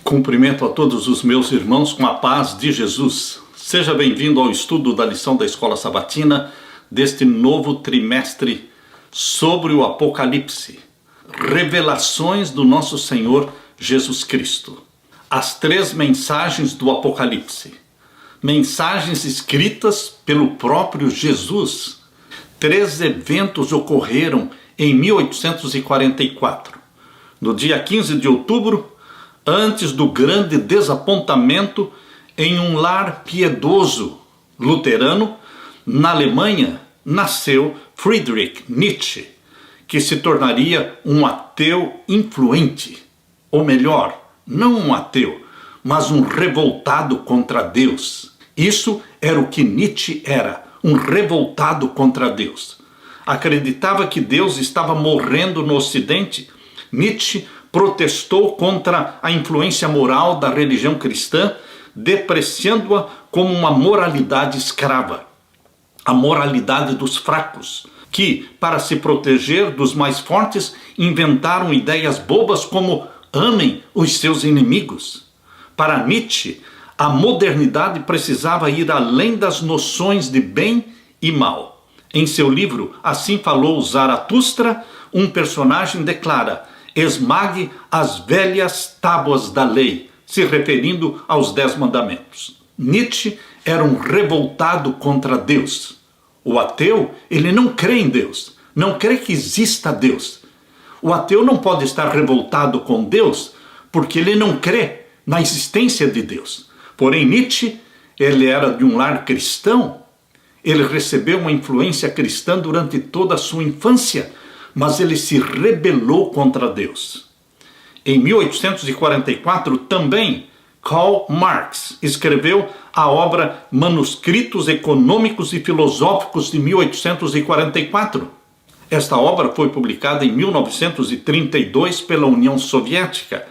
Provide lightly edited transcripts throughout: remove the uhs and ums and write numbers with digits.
Cumprimento a todos os meus irmãos com a paz de Jesus. Seja bem-vindo ao estudo da lição da Escola Sabatina deste novo trimestre sobre o Apocalipse. Revelações do nosso Senhor Jesus Cristo. As 3 mensagens do Apocalipse. Mensagens escritas pelo próprio Jesus. 3 eventos ocorreram em 1844. No dia 15 de outubro, antes do grande desapontamento em um lar piedoso luterano, na Alemanha, nasceu Friedrich Nietzsche, que se tornaria um ateu influente. Ou melhor, não um ateu, mas um revoltado contra Deus. Isso era o que Nietzsche era, um revoltado contra Deus. Acreditava que Deus estava morrendo no Ocidente. Nietzsche protestou contra a influência moral da religião cristã, depreciando-a como uma moralidade escrava, a moralidade dos fracos, que, para se proteger dos mais fortes, inventaram ideias bobas como amem os seus inimigos. Para Nietzsche, a modernidade precisava ir além das noções de bem e mal. Em seu livro Assim Falou Zaratustra, um personagem declara: esmague as velhas tábuas da lei, se referindo aos 10 mandamentos. Nietzsche era um revoltado contra Deus. O ateu, ele não crê em Deus, não crê que exista Deus. O ateu não pode estar revoltado com Deus porque ele não crê na existência de Deus. Porém, Nietzsche, ele era de um lar cristão, ele recebeu uma influência cristã durante toda a sua infância, mas ele se rebelou contra Deus. Em 1844, também, Karl Marx escreveu a obra Manuscritos Econômicos e Filosóficos de 1844. Esta obra foi publicada em 1932 pela União Soviética.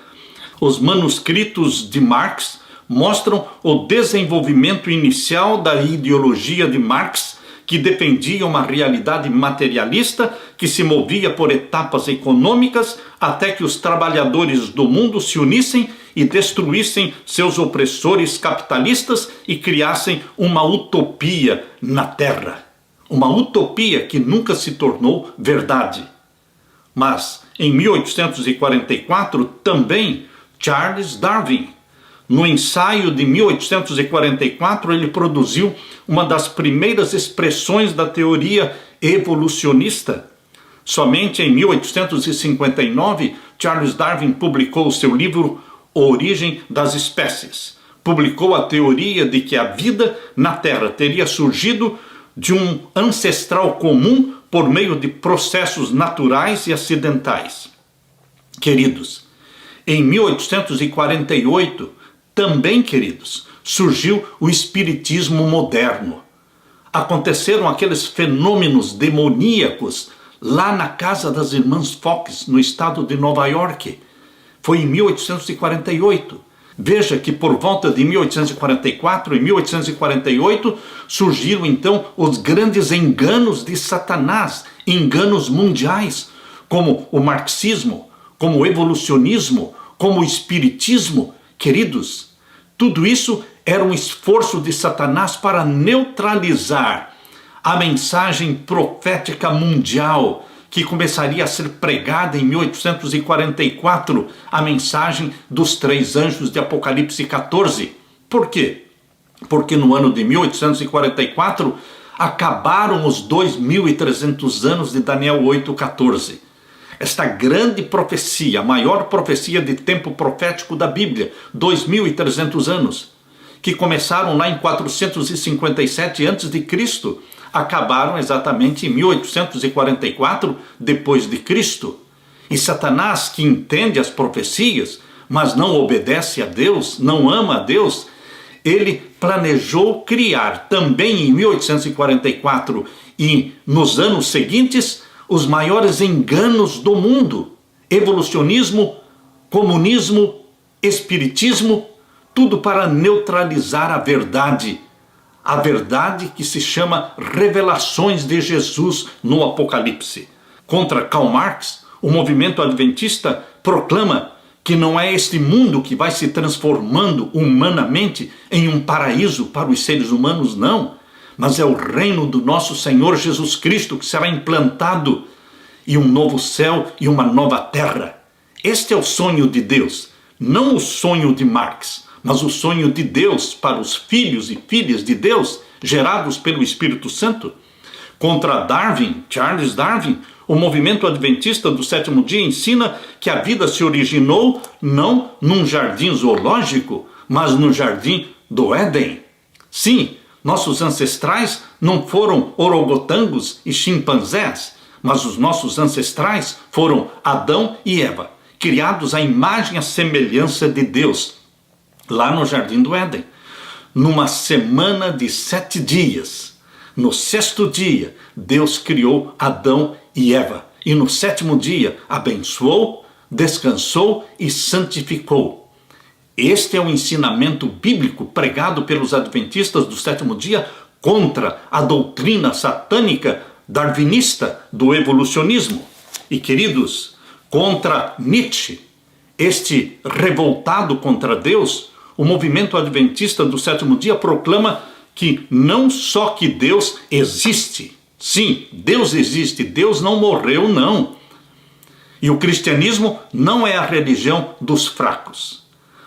Os manuscritos de Marx mostram o desenvolvimento inicial da ideologia de Marx, que defendia uma realidade materialista que se movia por etapas econômicas até que os trabalhadores do mundo se unissem e destruíssem seus opressores capitalistas e criassem uma utopia na Terra. Uma utopia que nunca se tornou verdade. Mas, em 1844, também Charles Darwin, no ensaio de 1844, ele produziu uma das primeiras expressões da teoria evolucionista. Somente em 1859, Charles Darwin publicou o seu livro Origem das Espécies. Publicou a teoria de que a vida na Terra teria surgido de um ancestral comum por meio de processos naturais e acidentais. Queridos, em 1848, também, queridos, surgiu o espiritismo moderno. Aconteceram aqueles fenômenos demoníacos lá na casa das irmãs Fox, no estado de Nova York. Foi em 1848. Veja que por volta de 1844 e 1848 surgiram então os grandes enganos de Satanás, enganos mundiais, como o marxismo, como o evolucionismo, como o espiritismo. Queridos, tudo isso era um esforço de Satanás para neutralizar a mensagem profética mundial que começaria a ser pregada em 1844, a mensagem dos 3 anjos de Apocalipse 14. Por quê? Porque no ano de 1844 acabaram os 2.300 anos de Daniel 8:14. Esta grande profecia, a maior profecia de tempo profético da Bíblia, 2.300 anos, que começaram lá em 457 a.C., acabaram exatamente em 1844 depois de Cristo. E Satanás, que entende as profecias, mas não obedece a Deus, não ama a Deus, ele planejou criar também em 1844 e nos anos seguintes os maiores enganos do mundo: evolucionismo, comunismo, espiritismo, tudo para neutralizar a verdade que se chama Revelações de Jesus no Apocalipse. Contra Karl Marx, o movimento adventista proclama que não é este mundo que vai se transformando humanamente em um paraíso para os seres humanos, não, mas é o reino do nosso Senhor Jesus Cristo que será implantado, e um novo céu e uma nova terra. Este é o sonho de Deus, não o sonho de Marx, mas o sonho de Deus para os filhos e filhas de Deus, gerados pelo Espírito Santo. Contra Darwin, Charles Darwin, o movimento adventista do sétimo dia ensina que a vida se originou não num jardim zoológico, mas no jardim do Éden. Sim, nossos ancestrais não foram orangotangos e chimpanzés, mas os nossos ancestrais foram Adão e Eva, criados à imagem e à semelhança de Deus, lá no jardim do Éden. Numa semana de 7 dias, no 6º dia, Deus criou Adão e Eva. E no 7º dia, abençoou, descansou e santificou. Este é o ensinamento bíblico pregado pelos adventistas do 7º dia contra a doutrina satânica darwinista do evolucionismo. E, queridos, contra Nietzsche, este revoltado contra Deus, o movimento adventista do 7º dia proclama que não só que Deus existe, sim, Deus existe, Deus não morreu, não. E o cristianismo não é a religião dos fracos,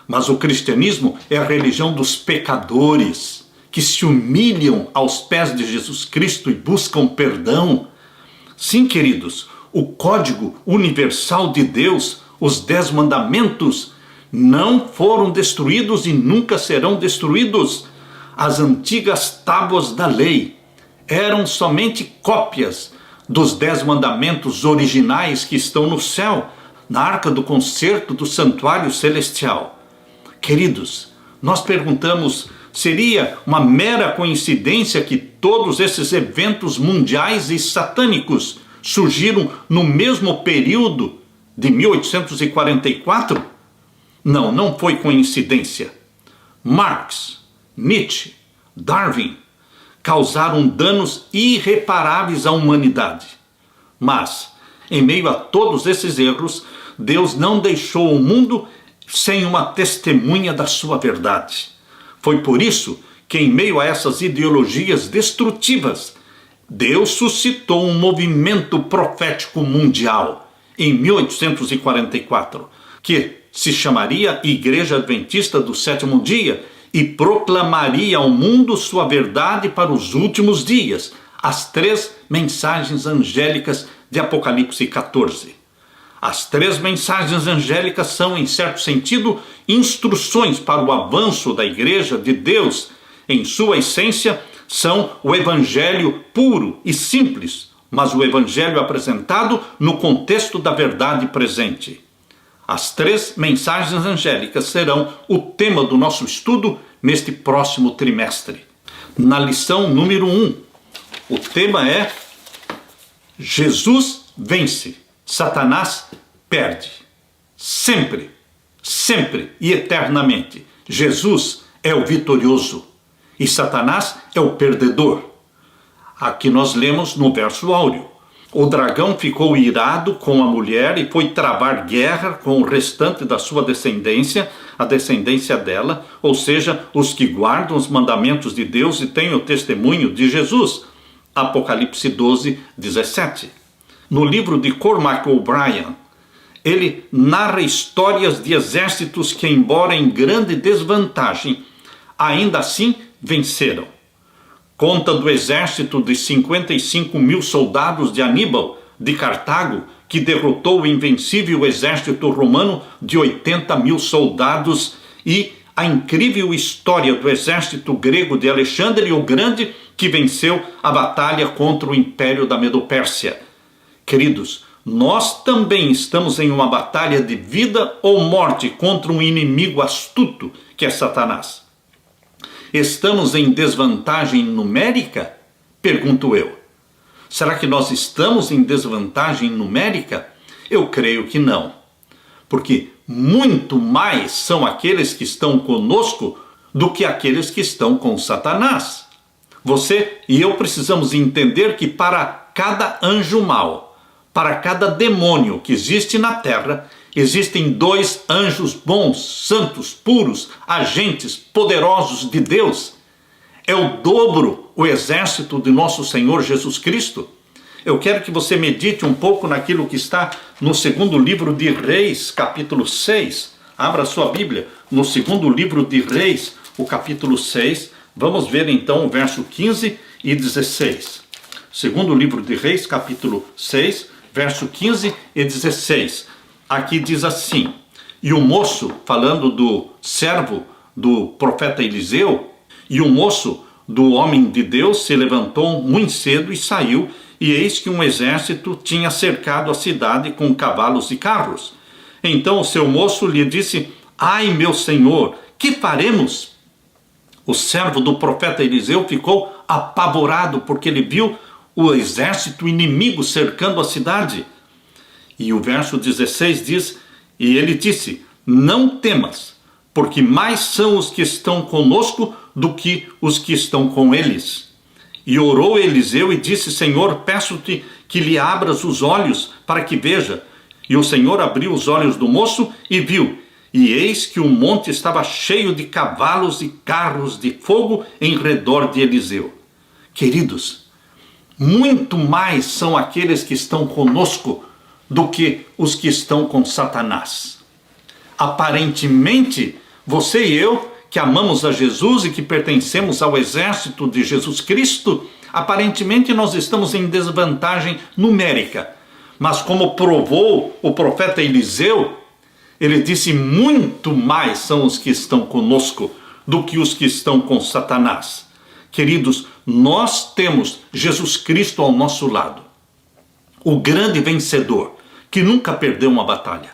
mas o cristianismo é a religião dos pecadores, que se humilham aos pés de Jesus Cristo e buscam perdão. Sim, queridos, o código universal de Deus, os 10 mandamentos, não foram destruídos e nunca serão destruídos. As antigas tábuas da lei eram somente cópias dos 10 mandamentos originais que estão no céu, na arca do concerto do santuário celestial. Queridos, nós perguntamos, seria uma mera coincidência que todos esses eventos mundiais e satânicos surgiram no mesmo período de 1844? Não, não foi coincidência. Marx, Nietzsche, Darwin causaram danos irreparáveis à humanidade. Mas, em meio a todos esses erros, Deus não deixou o mundo sem uma testemunha da sua verdade. Foi por isso que, em meio a essas ideologias destrutivas, Deus suscitou um movimento profético mundial em 1844, que se chamaria Igreja Adventista do Sétimo Dia e proclamaria ao mundo sua verdade para os últimos dias, as 3 mensagens angélicas de Apocalipse 14. As 3 mensagens angélicas são, em certo sentido, instruções para o avanço da Igreja de Deus. Em sua essência, são o Evangelho puro e simples, mas o Evangelho apresentado no contexto da verdade presente. As 3 mensagens angélicas serão o tema do nosso estudo neste próximo trimestre. Na lição número 1, o tema é Jesus vence, Satanás perde. Sempre, sempre e eternamente, Jesus é o vitorioso e Satanás é o perdedor. Aqui nós lemos no verso áureo. O dragão ficou irado com a mulher e foi travar guerra com o restante da sua descendência, a descendência dela, ou seja, os que guardam os mandamentos de Deus e têm o testemunho de Jesus. Apocalipse 12, 17. No livro de Cormac O'Brien, ele narra histórias de exércitos que, embora em grande desvantagem, ainda assim venceram. Conta do exército de 55 mil soldados de Aníbal, de Cartago, que derrotou o invencível exército romano de 80 mil soldados, e a incrível história do exército grego de Alexandre o Grande, que venceu a batalha contra o Império da Medo-Pérsia. Queridos, nós também estamos em uma batalha de vida ou morte contra um inimigo astuto, que é Satanás. Estamos em desvantagem numérica? Pergunto eu. Será que nós estamos em desvantagem numérica? Eu creio que não. Porque muito mais são aqueles que estão conosco do que aqueles que estão com Satanás. Você e eu precisamos entender que para cada anjo mau, para cada demônio que existe na terra, existem 2 anjos bons, santos, puros, agentes poderosos de Deus. É o dobro o exército de nosso Senhor Jesus Cristo. Eu quero que você medite um pouco naquilo que está no 2º livro de Reis, capítulo 6. Abra sua Bíblia no 2º livro de Reis, o capítulo 6. Vamos ver então o verso 15 e 16. 2º livro de Reis, capítulo 6, verso 15 e 16. Aqui diz assim: e o moço, falando do servo do profeta Eliseu, e o moço do homem de Deus se levantou muito cedo e saiu, e eis que um exército tinha cercado a cidade com cavalos e carros. Então o seu moço lhe disse: ai, meu senhor, que faremos? O servo do profeta Eliseu ficou apavorado, porque ele viu o exército inimigo cercando a cidade. E o verso 16 diz: e ele disse: não temas, porque mais são os que estão conosco do que os que estão com eles. E orou Eliseu e disse: Senhor, peço-te que lhe abras os olhos para que veja. E o Senhor abriu os olhos do moço e viu, e eis que o monte estava cheio de cavalos e carros de fogo em redor de Eliseu. Queridos, muito mais são aqueles que estão conosco do que os que estão com Satanás. Aparentemente, você e eu, que amamos a Jesus e que pertencemos ao exército de Jesus Cristo, aparentemente nós estamos em desvantagem numérica. Mas como provou o profeta Eliseu, ele disse: muito mais são os que estão conosco do que os que estão com Satanás. Queridos, nós temos Jesus Cristo ao nosso lado, o grande vencedor, que nunca perdeu uma batalha.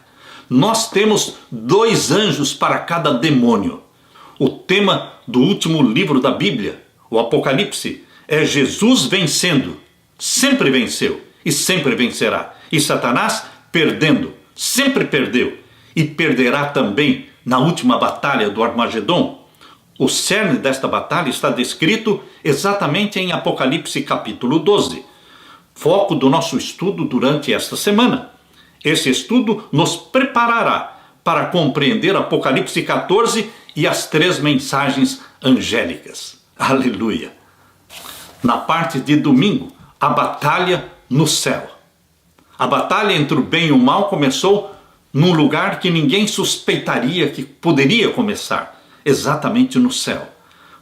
Nós temos 2 anjos para cada demônio. O tema do último livro da Bíblia, o Apocalipse, é Jesus vencendo. Sempre venceu e sempre vencerá. E Satanás perdendo, sempre perdeu. E perderá também na última batalha do Armagedon. O cerne desta batalha está descrito exatamente em Apocalipse capítulo 12. Foco do nosso estudo durante esta semana. Esse estudo nos preparará para compreender Apocalipse 14 e as 3 mensagens angélicas. Aleluia! Na parte de domingo, a batalha no céu. A batalha entre o bem e o mal começou num lugar que ninguém suspeitaria que poderia começar, exatamente no céu.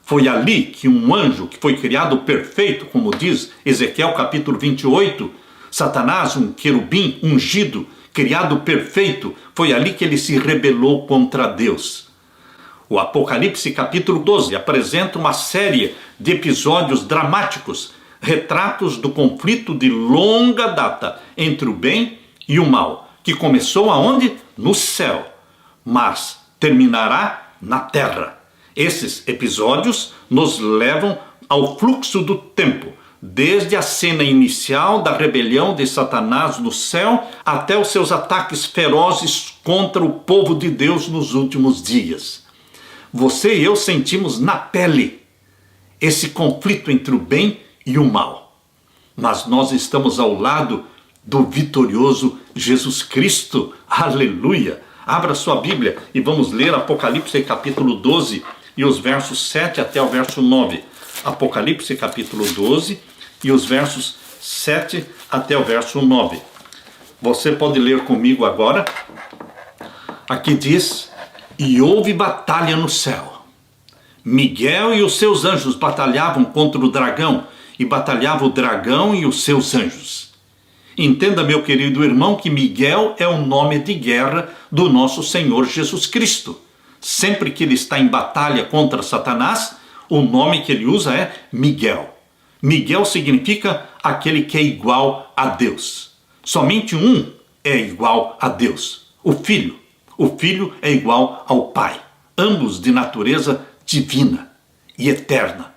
Foi ali que um anjo que foi criado perfeito, como diz Ezequiel capítulo 28, Satanás, um querubim ungido, criado perfeito, foi ali que ele se rebelou contra Deus. O Apocalipse capítulo 12 apresenta uma série de episódios dramáticos, retratos do conflito de longa data entre o bem e o mal, que começou aonde? No céu, mas terminará na terra. Esses episódios nos levam ao fluxo do tempo, desde a cena inicial da rebelião de Satanás no céu até os seus ataques ferozes contra o povo de Deus nos últimos dias. Você e eu sentimos na pele esse conflito entre o bem e o mal. Mas nós estamos ao lado do vitorioso Jesus Cristo. Aleluia! Abra sua Bíblia e vamos ler Apocalipse capítulo 12 e os versos 7 até o verso 9. Apocalipse capítulo 12 e os versos 7 até o verso 9. Você pode ler comigo agora. Aqui diz: e houve batalha no céu. Miguel e os seus anjos batalhavam contra o dragão, e batalhava o dragão e os seus anjos. Entenda, meu querido irmão, que Miguel é o nome de guerra do nosso Senhor Jesus Cristo. Sempre que ele está em batalha contra Satanás, o nome que ele usa é Miguel. Miguel significa aquele que é igual a Deus. Somente um é igual a Deus, o Filho. O Filho é igual ao Pai, ambos de natureza divina e eterna.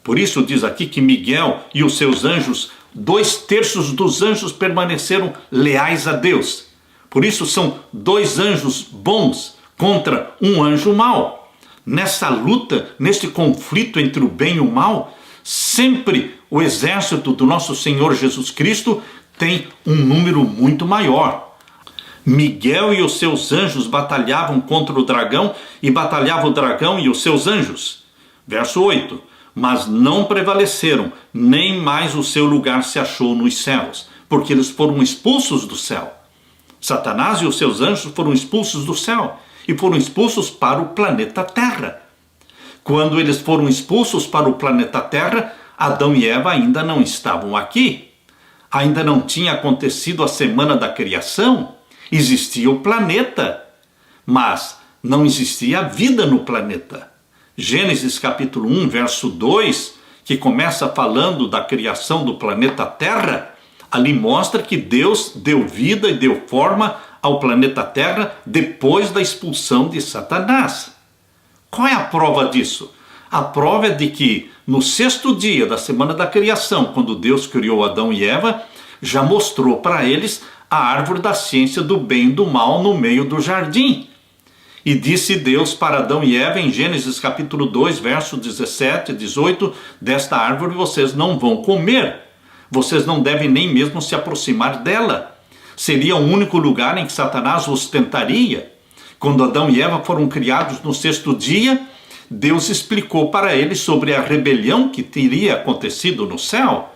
Por isso diz aqui que Miguel e os seus anjos, 2/3 dos anjos permaneceram leais a Deus. Por isso são 2 anjos bons contra um anjo mau. Nessa luta, neste conflito entre o bem e o mal, sempre o exército do nosso Senhor Jesus Cristo tem um número muito maior. Miguel e os seus anjos batalhavam contra o dragão, e batalhava o dragão e os seus anjos. Verso 8. Mas não prevaleceram, nem mais o seu lugar se achou nos céus, porque eles foram expulsos do céu. Satanás e os seus anjos foram expulsos do céu e foram expulsos para o planeta Terra. Quando eles foram expulsos para o planeta Terra, Adão e Eva ainda não estavam aqui. Ainda não tinha acontecido a semana da criação. Existia o planeta, mas não existia vida no planeta. Gênesis capítulo 1, verso 2, que começa falando da criação do planeta Terra, ali mostra que Deus deu vida e deu forma ao planeta Terra depois da expulsão de Satanás. Qual é a prova disso? A prova é de que no 6º dia da semana da criação, quando Deus criou Adão e Eva, já mostrou para eles a árvore da ciência do bem e do mal no meio do jardim. E disse Deus para Adão e Eva em Gênesis capítulo 2, verso 17 e 18, desta árvore vocês não vão comer, vocês não devem nem mesmo se aproximar dela. Seria o único lugar em que Satanás os tentaria. Quando Adão e Eva foram criados no 6º dia, Deus explicou para eles sobre a rebelião que teria acontecido no céu.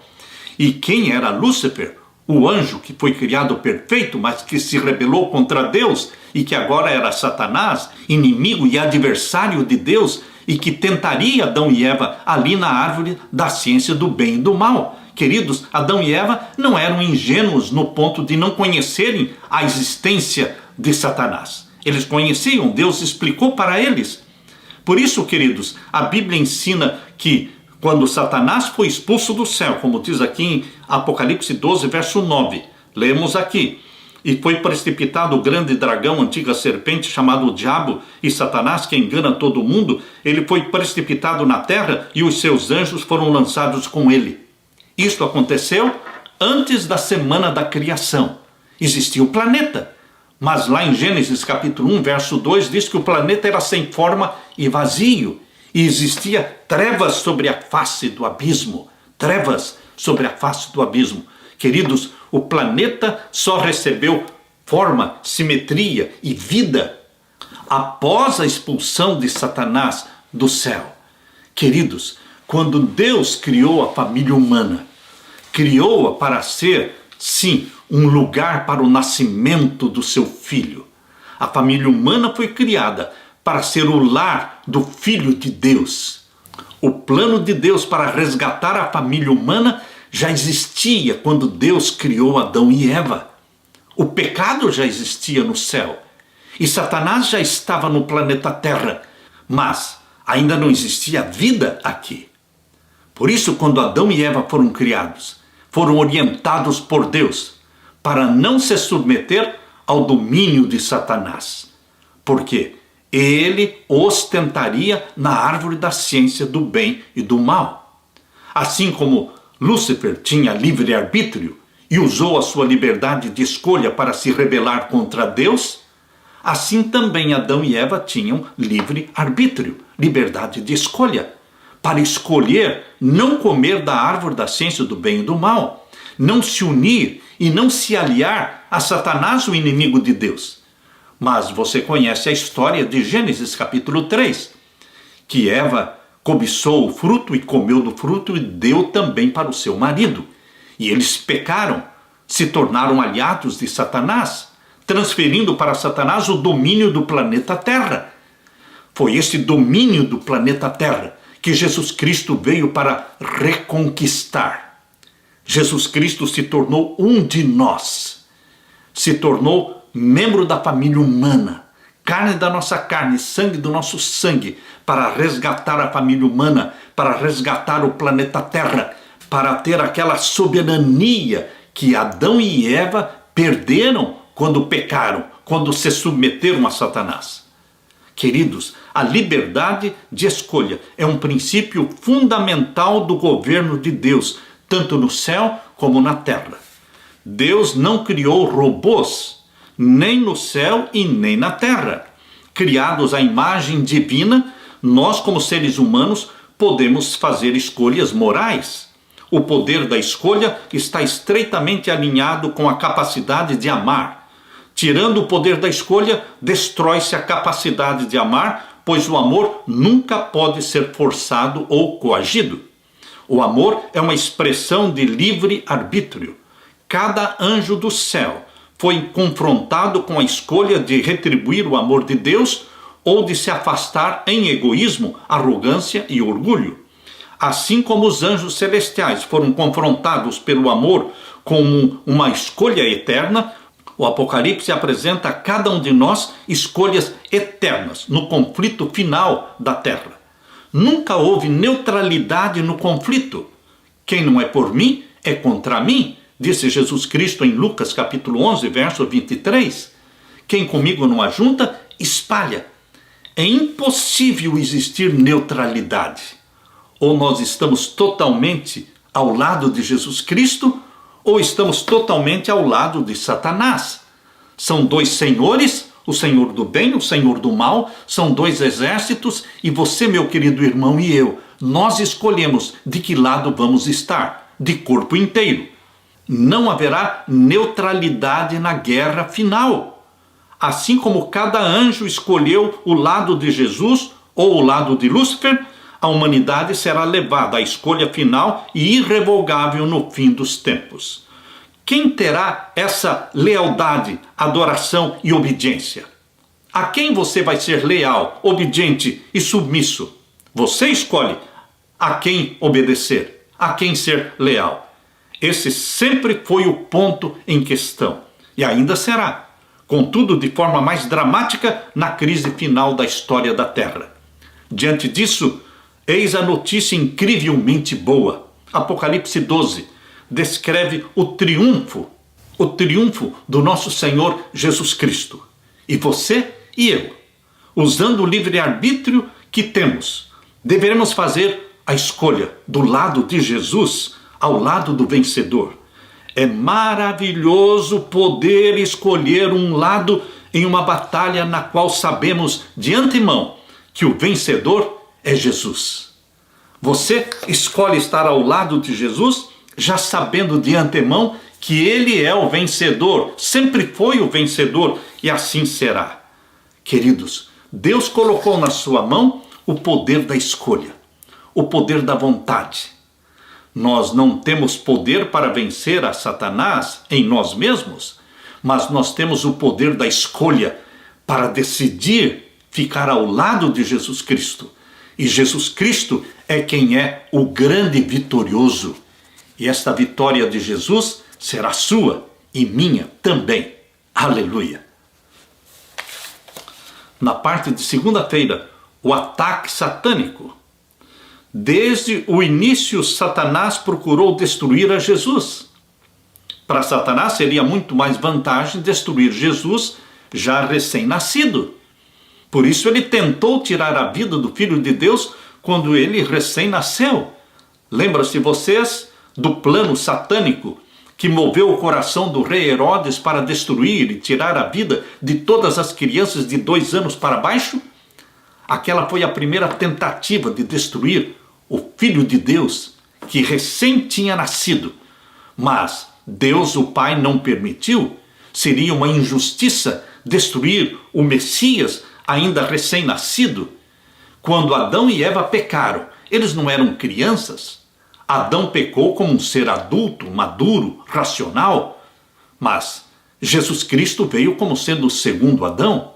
E quem era Lúcifer? O anjo que foi criado perfeito, mas que se rebelou contra Deus e que agora era Satanás, inimigo e adversário de Deus, e que tentaria Adão e Eva ali na árvore da ciência do bem e do mal. Queridos, Adão e Eva não eram ingênuos no ponto de não conhecerem a existência de Satanás. Eles conheciam, Deus explicou para eles. Por isso, queridos, a Bíblia ensina que quando Satanás foi expulso do céu, como diz aqui em Apocalipse 12, verso 9, lemos aqui: e foi precipitado o grande dragão, antiga serpente, chamado o Diabo e Satanás, que engana todo mundo. Ele foi precipitado na terra e os seus anjos foram lançados com ele. Isto aconteceu antes da semana da criação. Existia o planeta, mas lá em Gênesis capítulo 1, verso 2, diz que o planeta era sem forma e vazio, e existia trevas sobre a face do abismo. Trevas sobre a face do abismo. Queridos, o planeta só recebeu forma, simetria e vida após a expulsão de Satanás do céu. Queridos, quando Deus criou a família humana, criou-a para ser, sim, um lugar para o nascimento do seu filho. A família humana foi criada para ser o lar do Filho de Deus. O plano de Deus para resgatar a família humana já existia quando Deus criou Adão e Eva. O pecado já existia no céu e Satanás já estava no planeta Terra, mas ainda não existia vida aqui. Por isso, quando Adão e Eva foram criados, foram orientados por Deus para não se submeter ao domínio de Satanás. Por quê? Ele os tentaria na árvore da ciência do bem e do mal. Assim como Lúcifer tinha livre-arbítrio e usou a sua liberdade de escolha para se rebelar contra Deus, assim também Adão e Eva tinham livre-arbítrio, liberdade de escolha, para escolher não comer da árvore da ciência do bem e do mal, não se unir e não se aliar a Satanás, o inimigo de Deus. Mas você conhece a história de Gênesis capítulo 3, que Eva cobiçou o fruto e comeu do fruto e deu também para o seu marido. E eles pecaram, se tornaram aliados de Satanás, transferindo para Satanás o domínio do planeta Terra. Foi esse domínio do planeta Terra que Jesus Cristo veio para reconquistar. Jesus Cristo se tornou um de nós, se tornou membro da família humana, carne da nossa carne, sangue do nosso sangue, para resgatar a família humana, para resgatar o planeta Terra, para ter aquela soberania que Adão e Eva perderam quando pecaram, quando se submeteram a Satanás. Queridos, a liberdade de escolha é um princípio fundamental do governo de Deus, tanto no céu como na terra. Deus não criou robôs, nem no céu e nem na terra. Criados à imagem divina, nós como seres humanos podemos fazer escolhas morais. O poder da escolha está estreitamente alinhado com a capacidade de amar. Tirando o poder da escolha, destrói-se a capacidade de amar, pois o amor nunca pode ser forçado ou coagido. O amor é uma expressão de livre arbítrio. Cada anjo do céu foi confrontado com a escolha de retribuir o amor de Deus ou de se afastar em egoísmo, arrogância e orgulho. Assim como os anjos celestiais foram confrontados pelo amor como uma escolha eterna, o Apocalipse apresenta a cada um de nós escolhas eternas no conflito final da terra. Nunca houve neutralidade no conflito. Quem não é por mim é contra mim, disse Jesus Cristo em Lucas capítulo 11, verso 23. Quem comigo não ajunta, espalha. É impossível existir neutralidade. Ou nós estamos totalmente ao lado de Jesus Cristo, ou estamos totalmente ao lado de Satanás. São dois senhores, o senhor do bem, o senhor do mal, são dois exércitos, e você, meu querido irmão, e eu, nós escolhemos de que lado vamos estar, de corpo inteiro. Não haverá neutralidade na guerra final. Assim como cada anjo escolheu o lado de Jesus ou o lado de Lúcifer, a humanidade será levada à escolha final e irrevogável no fim dos tempos. Quem terá essa lealdade, adoração e obediência? A quem você vai ser leal, obediente e submisso? Você escolhe a quem obedecer, a quem ser leal. Esse sempre foi o ponto em questão e ainda será, contudo de forma mais dramática na crise final da história da Terra. Diante disso, eis a notícia incrivelmente boa. Apocalipse 12 descreve o triunfo do nosso Senhor Jesus Cristo. E você e eu, usando o livre-arbítrio que temos, deveremos fazer a escolha do lado de Jesus ao lado do vencedor. É maravilhoso poder escolher um lado em uma batalha na qual sabemos de antemão que o vencedor é Jesus. Você escolhe estar ao lado de Jesus, já sabendo de antemão que ele é o vencedor, sempre foi o vencedor e assim será. Queridos, Deus colocou na sua mão o poder da escolha, o poder da vontade. Nós não temos poder para vencer a Satanás em nós mesmos, mas nós temos o poder da escolha para decidir ficar ao lado de Jesus Cristo. E Jesus Cristo é quem é o grande vitorioso. E esta vitória de Jesus será sua e minha também. Aleluia! Na parte de segunda-feira, o ataque satânico. Desde o início, Satanás procurou destruir a Jesus. Para Satanás seria muito mais vantagem destruir Jesus já recém-nascido. Por isso ele tentou tirar a vida do Filho de Deus quando ele recém-nasceu. Lembra-se vocês do plano satânico que moveu o coração do rei Herodes para destruir e tirar a vida de todas as crianças de 2 anos para baixo? Aquela foi a primeira tentativa de destruir o Filho de Deus, que recém tinha nascido. Mas Deus, o Pai, não permitiu. Seria uma injustiça destruir o Messias ainda recém-nascido. Quando Adão e Eva pecaram, eles não eram crianças. Adão pecou como um ser adulto, maduro, racional. Mas Jesus Cristo veio como sendo o segundo Adão.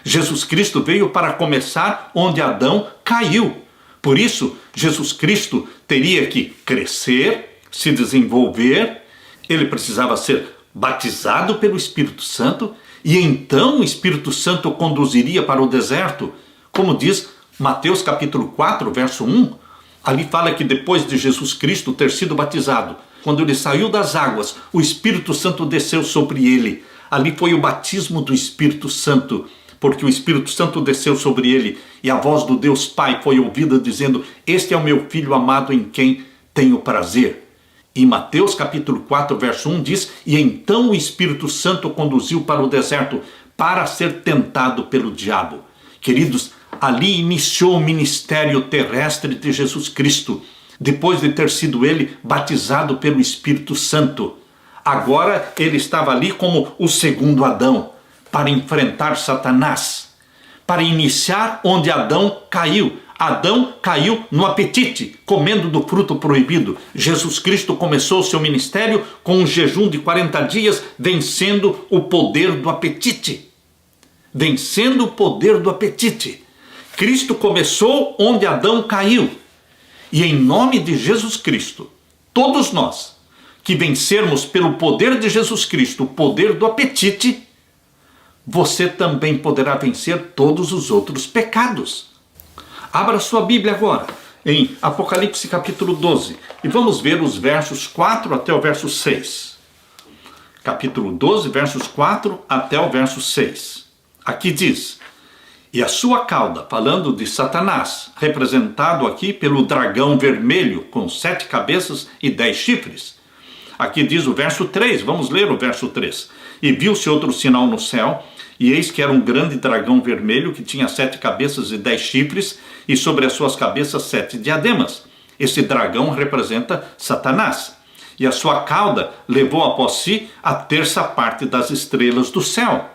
Jesus Cristo veio para começar onde Adão caiu. Por isso, Jesus Cristo teria que crescer, se desenvolver, ele precisava ser batizado pelo Espírito Santo, e então o Espírito Santo o conduziria para o deserto, como diz Mateus capítulo 4, verso 1, ali fala que depois de Jesus Cristo ter sido batizado, quando ele saiu das águas, o Espírito Santo desceu sobre ele. Ali foi o batismo do Espírito Santo, porque o Espírito Santo desceu sobre ele e a voz do Deus Pai foi ouvida dizendo: este é o meu Filho amado em quem tenho prazer. E Mateus capítulo 4, verso 1 diz: e então o Espírito Santo o conduziu para o deserto para ser tentado pelo diabo. Queridos, ali iniciou o ministério terrestre de Jesus Cristo, depois de ter sido ele batizado pelo Espírito Santo. Agora ele estava ali como o segundo Adão. para enfrentar Satanás, para iniciar onde Adão caiu. Adão caiu no apetite, comendo do fruto proibido. Jesus Cristo começou seu ministério com um jejum de 40 dias, vencendo o poder do apetite. Vencendo o poder do apetite. Cristo começou onde Adão caiu. E em nome de Jesus Cristo, todos nós que vencermos pelo poder de Jesus Cristo o poder do apetite, você também poderá vencer todos os outros pecados. Abra sua Bíblia agora, em Apocalipse capítulo 12, e vamos ver os versos 4 até o verso 6. Capítulo 12, versos 4 até o verso 6. Aqui diz: e a sua cauda, falando de Satanás, representado aqui pelo dragão vermelho, com 7 cabeças e 10 chifres. Aqui diz o verso 3, vamos ler o verso 3. E viu-se outro sinal no céu, e eis que era um grande dragão vermelho, que tinha 7 cabeças e 10 chifres, e sobre as suas cabeças 7 diademas. Esse dragão representa Satanás. E a sua cauda levou após si a terça parte das estrelas do céu.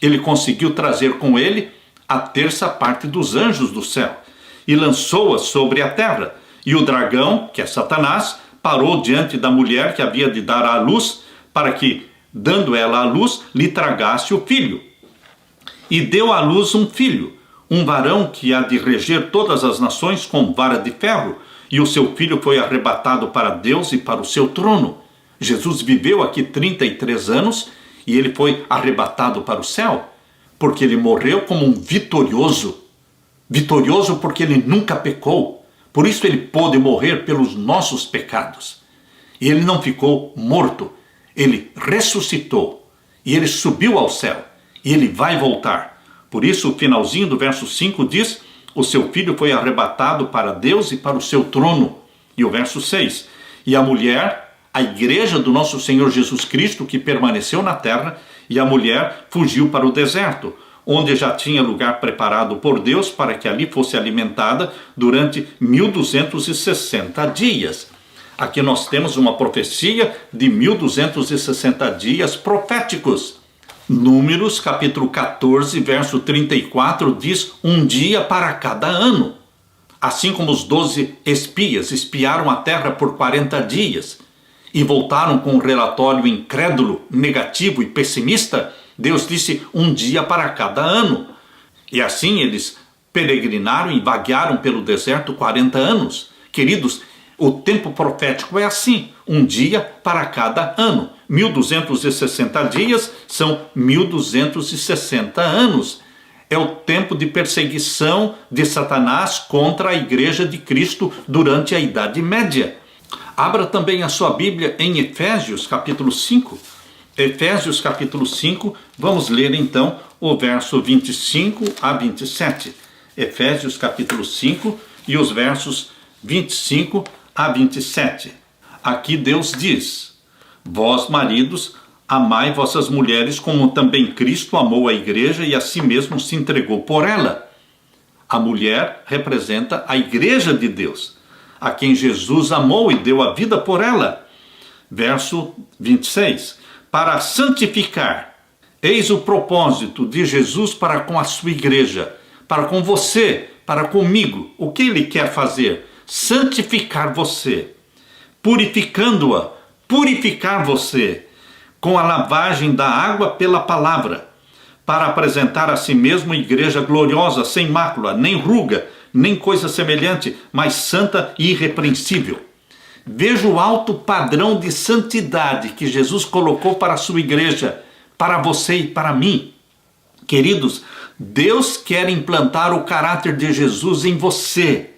Ele conseguiu trazer com ele a terça parte dos anjos do céu, e lançou-as sobre a terra. E o dragão, que é Satanás, parou diante da mulher que havia de dar à luz, para que, dando ela à luz, lhe tragasse o filho. E deu à luz um filho, um varão que há de reger todas as nações com vara de ferro, e o seu filho foi arrebatado para Deus e para o seu trono. Jesus viveu aqui 33 anos, e ele foi arrebatado para o céu, porque ele morreu como um vitorioso. Vitorioso porque ele nunca pecou. Por isso ele pôde morrer pelos nossos pecados. E ele não ficou morto, ele ressuscitou. E ele subiu ao céu. E ele vai voltar. Por isso o finalzinho do verso 5 diz: o seu filho foi arrebatado para Deus e para o seu trono. E o verso 6: e a mulher, a igreja do nosso Senhor Jesus Cristo, que permaneceu na terra, e a mulher fugiu para o deserto, onde já tinha lugar preparado por Deus para que ali fosse alimentada durante 1260 dias. Aqui nós temos uma profecia de 1260 dias proféticos. Números capítulo 14, verso 34 diz: um dia para cada ano. Assim como os 12 espias espiaram a terra por 40 dias e voltaram com um relatório incrédulo, negativo e pessimista, Deus disse: um dia para cada ano. E assim eles peregrinaram e vaguearam pelo deserto 40 anos. Queridos, o tempo profético é assim, um dia para cada ano. 1260 dias são 1260 anos. É o tempo de perseguição de Satanás contra a igreja de Cristo durante a Idade Média. Abra também a sua Bíblia em Efésios capítulo 5. Efésios capítulo 5, vamos ler então o verso 25 a 27. Efésios capítulo 5 e os versos 25 a 27. Aqui Deus diz: vós, maridos, amai vossas mulheres como também Cristo amou a igreja e a si mesmo se entregou por ela. A mulher representa a igreja de Deus, a quem Jesus amou e deu a vida por ela. Verso 26. Para santificar. Eis o propósito de Jesus para com a sua igreja, para com você, para comigo. O que ele quer fazer? Santificar você, purificando-a, purificar você, com a lavagem da água pela palavra, para apresentar a si mesmo igreja gloriosa, sem mácula, nem ruga, nem coisa semelhante, mas santa e irrepreensível. Veja o alto padrão de santidade que Jesus colocou para a sua igreja, para você e para mim. Queridos, Deus quer implantar o caráter de Jesus em você.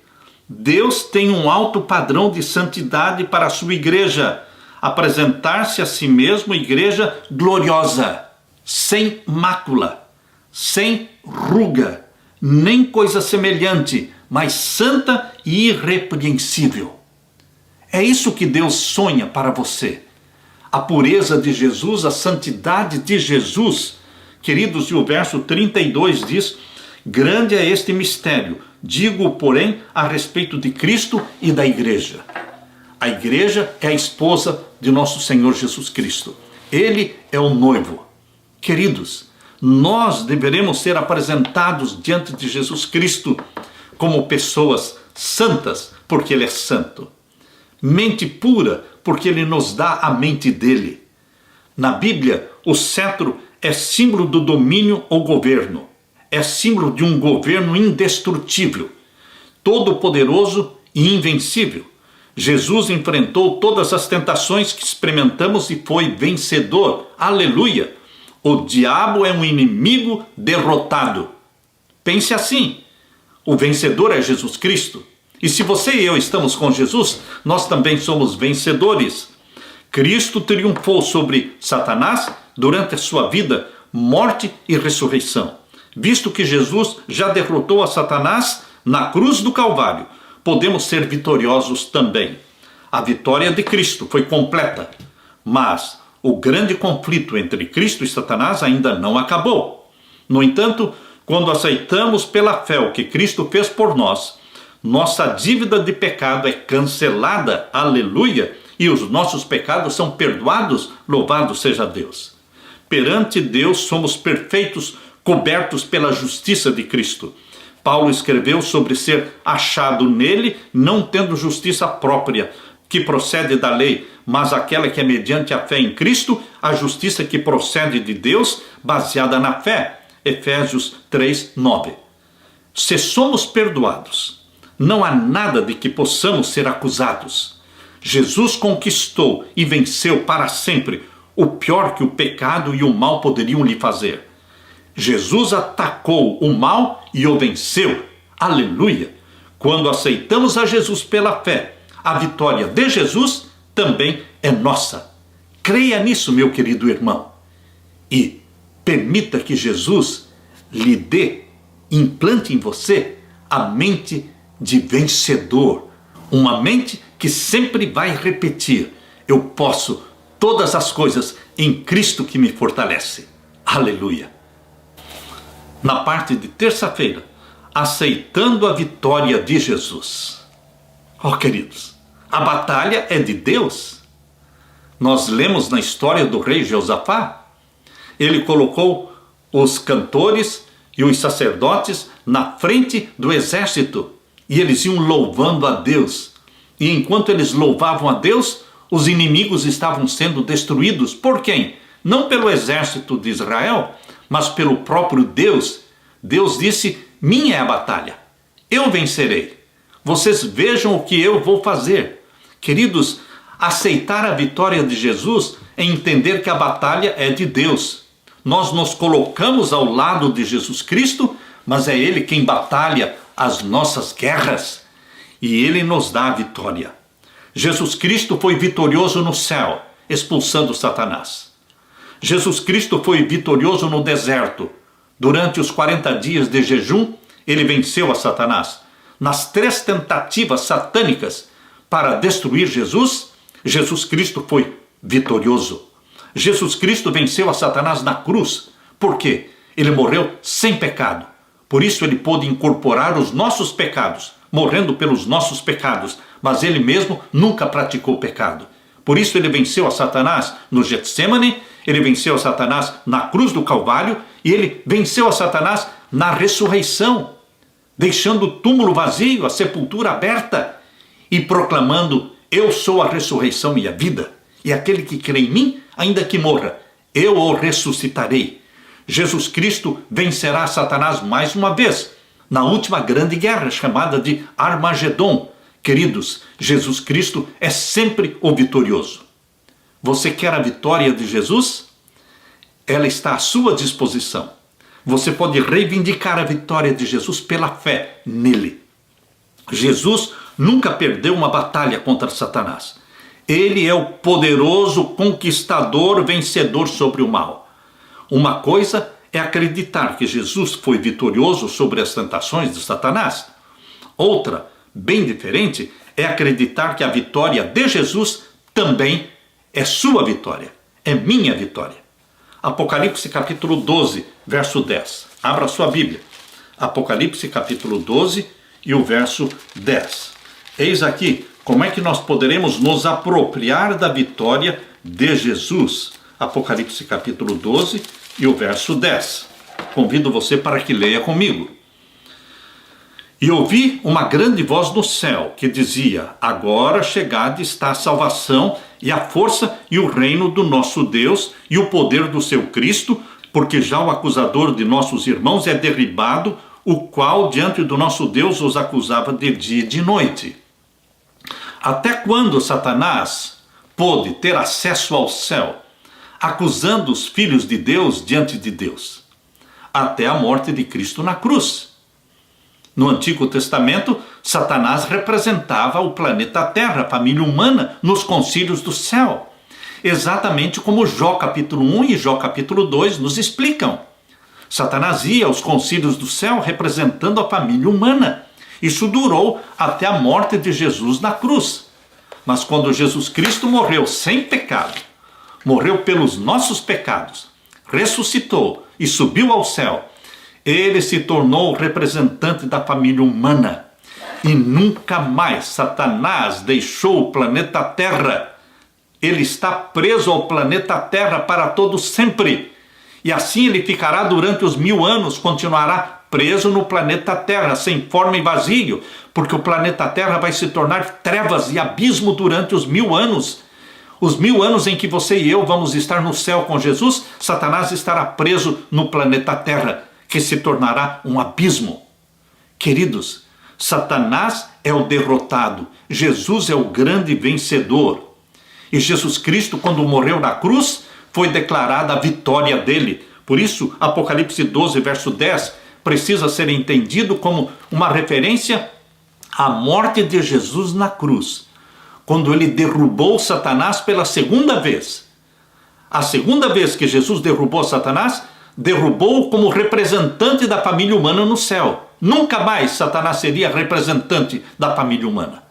Deus tem um alto padrão de santidade para a sua igreja. Apresentar-se a si mesmo igreja gloriosa, sem mácula, sem ruga, nem coisa semelhante, mas santa e irrepreensível. É isso que Deus sonha para você. A pureza de Jesus, a santidade de Jesus. Queridos, e o verso 32 diz: grande é este mistério, digo, porém, a respeito de Cristo e da igreja. A igreja é a esposa de nosso Senhor Jesus Cristo. Ele é o noivo. Queridos, nós deveremos ser apresentados diante de Jesus Cristo como pessoas santas, porque Ele é santo. Mente pura, porque Ele nos dá a mente dele. Na Bíblia, o cetro é símbolo do domínio ou governo. É símbolo de um governo indestrutível, todo-poderoso e invencível. Jesus enfrentou todas as tentações que experimentamos e foi vencedor. Aleluia! O diabo é um inimigo derrotado. Pense assim, o vencedor é Jesus Cristo. E se você e eu estamos com Jesus, nós também somos vencedores. Cristo triunfou sobre Satanás durante a sua vida, morte e ressurreição. Visto que Jesus já derrotou a Satanás na cruz do Calvário, podemos ser vitoriosos também. A vitória de Cristo foi completa, mas o grande conflito entre Cristo e Satanás ainda não acabou. No entanto, quando aceitamos pela fé o que Cristo fez por nós, nossa dívida de pecado é cancelada, aleluia, e os nossos pecados são perdoados, louvado seja Deus. Perante Deus somos perfeitos, cobertos pela justiça de Cristo. Paulo escreveu sobre ser achado nele, não tendo justiça própria, que procede da lei, mas aquela que é mediante a fé em Cristo, a justiça que procede de Deus, baseada na fé. Efésios 3:9. Se somos perdoados, não há nada de que possamos ser acusados. Jesus conquistou e venceu para sempre o pior que o pecado e o mal poderiam lhe fazer. Jesus atacou o mal e o venceu. Aleluia! Quando aceitamos a Jesus pela fé, a vitória de Jesus também é nossa. Creia nisso, meu querido irmão. E permita que Jesus lhe dê, implante em você a mente de vencedor. Uma mente que sempre vai repetir: eu posso todas as coisas em Cristo que me fortalece. Aleluia! Na parte de terça-feira, aceitando a vitória de Jesus. Oh, queridos, a batalha é de Deus. Nós lemos na história do rei Josafá. Ele colocou os cantores e os sacerdotes na frente do exército e eles iam louvando a Deus. E enquanto eles louvavam a Deus, os inimigos estavam sendo destruídos. Por quem? Não pelo exército de Israel, mas pelo próprio Deus. Deus disse: minha é a batalha, eu vencerei. Vocês vejam o que eu vou fazer. Queridos, aceitar a vitória de Jesus é entender que a batalha é de Deus. Nós nos colocamos ao lado de Jesus Cristo, mas é Ele quem batalha as nossas guerras. E Ele nos dá a vitória. Jesus Cristo foi vitorioso no céu, expulsando Satanás. Jesus Cristo foi vitorioso no deserto. Durante os 40 dias de jejum, Ele venceu a Satanás. Nas 3 tentativas satânicas para destruir Jesus, Jesus Cristo foi vitorioso. Jesus Cristo venceu a Satanás na cruz. Por quê? Ele morreu sem pecado. Por isso Ele pôde incorporar os nossos pecados, morrendo pelos nossos pecados, mas Ele mesmo nunca praticou pecado. Por isso Ele venceu a Satanás no Getsêmani, Ele venceu a Satanás na cruz do Calvário e Ele venceu a Satanás na ressurreição, deixando o túmulo vazio, a sepultura aberta e proclamando: eu sou a ressurreição e a vida, e aquele que crê em mim, ainda que morra, eu o ressuscitarei. Jesus Cristo vencerá Satanás mais uma vez, na última grande guerra, chamada de Armagedon. Queridos, Jesus Cristo é sempre o vitorioso. Você quer a vitória de Jesus? Ela está à sua disposição. Você pode reivindicar a vitória de Jesus pela fé nele. Jesus nunca perdeu uma batalha contra Satanás. Ele é o poderoso conquistador, vencedor sobre o mal. Uma coisa é acreditar que Jesus foi vitorioso sobre as tentações de Satanás. Outra, bem diferente, é acreditar que a vitória de Jesus também é sua vitória, é minha vitória. Apocalipse capítulo 12, verso 10. Abra sua Bíblia. Apocalipse capítulo 12 e o verso 10. Eis aqui como é que nós poderemos nos apropriar da vitória de Jesus. Apocalipse capítulo 12 e o verso 10. Convido você para que leia comigo. E ouvi uma grande voz no céu, que dizia: agora chegada está a salvação e a força e o reino do nosso Deus e o poder do seu Cristo, porque já o acusador de nossos irmãos é derribado, o qual diante do nosso Deus os acusava de dia e de noite. Até quando Satanás pôde ter acesso ao céu, acusando os filhos de Deus diante de Deus? Até a morte de Cristo na cruz. No Antigo Testamento, Satanás representava o planeta Terra, a família humana, nos concílios do céu. Exatamente como Jó capítulo 1 e Jó capítulo 2 nos explicam. Satanás ia aos concílios do céu representando a família humana. Isso durou até a morte de Jesus na cruz. Mas quando Jesus Cristo morreu sem pecado, morreu pelos nossos pecados, ressuscitou e subiu ao céu, ele se tornou o representante da família humana. E nunca mais Satanás deixou o planeta Terra. Ele está preso ao planeta Terra para todo sempre. E assim ele ficará durante os 1000 anos, continuará preso no planeta Terra, sem forma e vazio, porque o planeta Terra vai se tornar trevas e abismo durante os 1000 anos. Os 1000 anos em que você e eu vamos estar no céu com Jesus, Satanás estará preso no planeta Terra, que se tornará um abismo. Queridos, Satanás é o derrotado, Jesus é o grande vencedor. E Jesus Cristo, quando morreu na cruz, foi declarada a vitória dele. Por isso, Apocalipse 12, verso 10, precisa ser entendido como uma referência à morte de Jesus na cruz, quando ele derrubou Satanás pela segunda vez. A segunda vez que Jesus derrubou Satanás, derrubou como representante da família humana no céu. Nunca mais Satanás seria representante da família humana.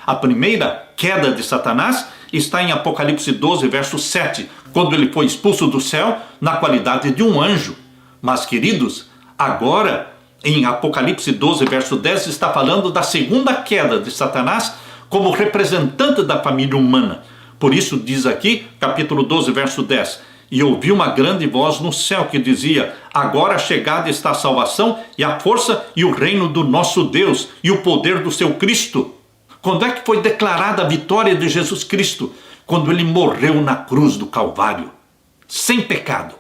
A primeira queda de Satanás está em Apocalipse 12, verso 7, quando ele foi expulso do céu na qualidade de um anjo. Mas, queridos, agora em Apocalipse 12, verso 10, está falando da segunda queda de Satanás como representante da família humana. Por isso diz aqui, capítulo 12, verso 10, e ouvi uma grande voz no céu que dizia: agora chegada está a salvação e a força e o reino do nosso Deus e o poder do seu Cristo. Quando é que foi declarada a vitória de Jesus Cristo? Quando ele morreu na cruz do Calvário, sem pecado.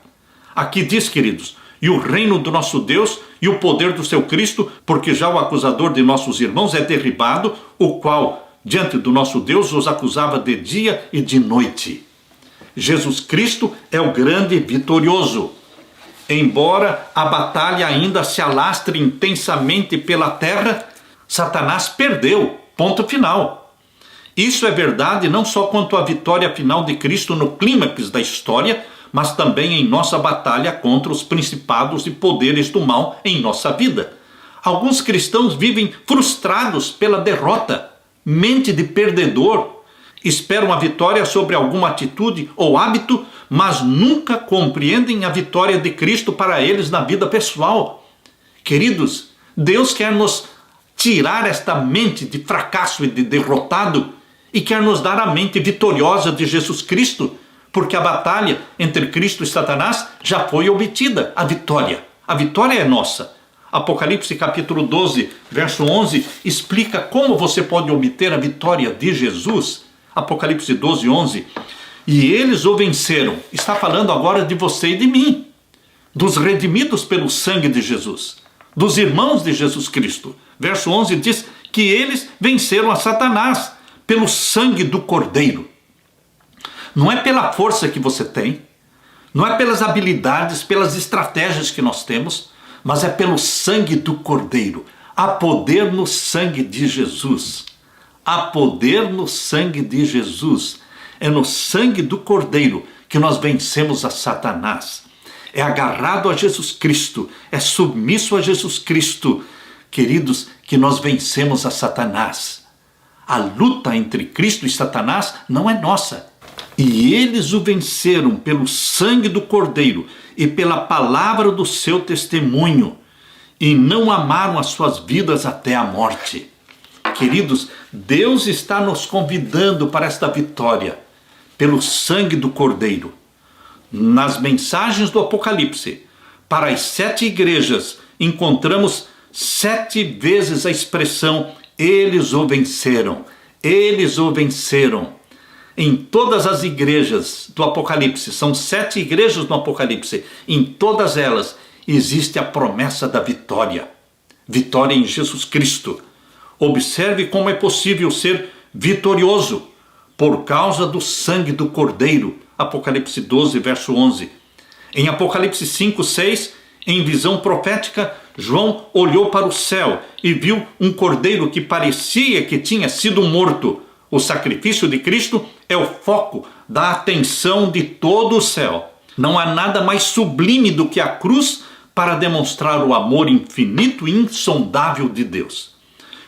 Aqui diz, queridos, e o reino do nosso Deus e o poder do seu Cristo, porque já o acusador de nossos irmãos é derribado, o qual, diante do nosso Deus, os acusava de dia e de noite. Jesus Cristo é o grande vitorioso. Embora a batalha ainda se alastre intensamente pela terra, Satanás perdeu, ponto final. Isso é verdade não só quanto à vitória final de Cristo no clímax da história, mas também em nossa batalha contra os principados e poderes do mal em nossa vida. Alguns cristãos vivem frustrados pela derrota, mente de perdedor, esperam a vitória sobre alguma atitude ou hábito, mas nunca compreendem a vitória de Cristo para eles na vida pessoal. Queridos, Deus quer nos tirar esta mente de fracasso e de derrotado e quer nos dar a mente vitoriosa de Jesus Cristo, porque a batalha entre Cristo e Satanás já foi obtida, a vitória. A vitória é nossa. Apocalipse capítulo 12, verso 11, explica como você pode obter a vitória de Jesus. Apocalipse 12, 11. E eles o venceram. Está falando agora de você e de mim, dos redimidos pelo sangue de Jesus, dos irmãos de Jesus Cristo. Verso 11 diz que eles venceram a Satanás pelo sangue do Cordeiro. Não é pela força que você tem, não é pelas habilidades, pelas estratégias que nós temos, mas é pelo sangue do Cordeiro. Há poder no sangue de Jesus. Há poder no sangue de Jesus. É no sangue do Cordeiro que nós vencemos a Satanás. É agarrado a Jesus Cristo, é submisso a Jesus Cristo, queridos, que nós vencemos a Satanás. A luta entre Cristo e Satanás não é nossa. E eles o venceram pelo sangue do Cordeiro e pela palavra do seu testemunho, e não amaram as suas vidas até a morte. Queridos, Deus está nos convidando para esta vitória pelo sangue do Cordeiro. Nas mensagens do Apocalipse, Para as 7 igrejas, encontramos 7 vezes a expressão eles o venceram. Eles o venceram. Em todas as igrejas do Apocalipse, são 7 igrejas no Apocalipse, em todas elas existe a promessa da vitória. Vitória em Jesus Cristo. Observe como é possível ser vitorioso por causa do sangue do Cordeiro. Apocalipse 12, verso 11. Em Apocalipse 5, 6, em visão profética, João olhou para o céu e viu um cordeiro que parecia que tinha sido morto. O sacrifício de Cristo é o foco da atenção de todo o céu. Não há nada mais sublime do que a cruz para demonstrar o amor infinito e insondável de Deus.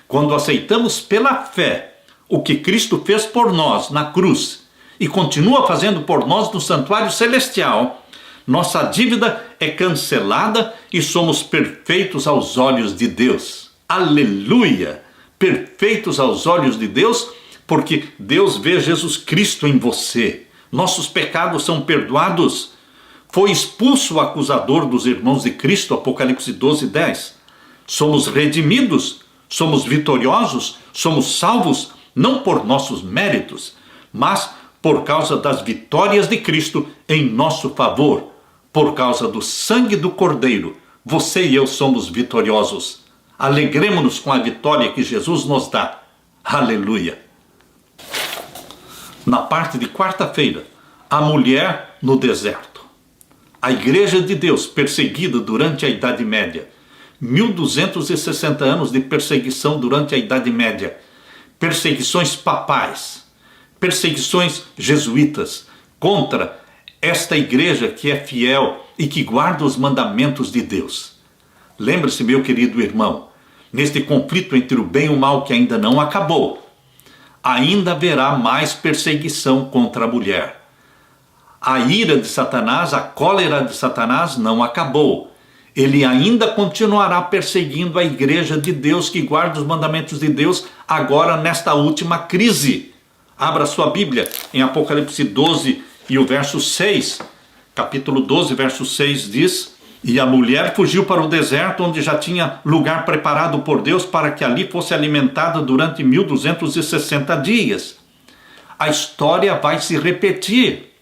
Quando aceitamos pela fé o que Cristo fez por nós na cruz e continua fazendo por nós no santuário celestial, nossa dívida é cancelada e somos perfeitos aos olhos de Deus. Aleluia! Perfeitos aos olhos de Deus, porque Deus vê Jesus Cristo em você. Nossos pecados são perdoados. Foi expulso o acusador dos irmãos de Cristo, Apocalipse 12, 10. Somos redimidos, somos vitoriosos, somos salvos, não por nossos méritos, mas por causa das vitórias de Cristo em nosso favor. Por causa do sangue do Cordeiro, você e eu somos vitoriosos. Alegremo-nos com a vitória que Jesus nos dá. Aleluia! Na parte de quarta-feira, a mulher no deserto. A Igreja de Deus perseguida durante a Idade Média. 1260 anos de perseguição durante a Idade Média. Perseguições papais, perseguições jesuítas contra esta igreja que é fiel e que guarda os mandamentos de Deus. Lembre-se, meu querido irmão, neste conflito entre o bem e o mal que ainda não acabou, ainda haverá mais perseguição contra a mulher. A ira de Satanás, a cólera de Satanás não acabou. Ele ainda continuará perseguindo a igreja de Deus que guarda os mandamentos de Deus agora nesta última crise. Abra sua Bíblia em Apocalipse 12 e o verso 6. Capítulo 12, verso 6 diz: E a mulher fugiu para o deserto, onde já tinha lugar preparado por Deus para que ali fosse alimentada durante 1260 dias. A história vai se repetir.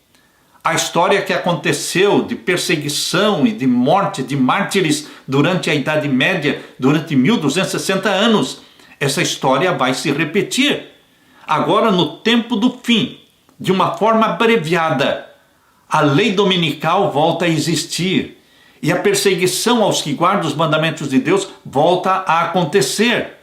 A história que aconteceu de perseguição e de morte de mártires durante a Idade Média, durante 1260 anos, essa história vai se repetir. Agora, no tempo do fim, de uma forma abreviada, a lei dominical volta a existir e a perseguição aos que guardam os mandamentos de Deus volta a acontecer.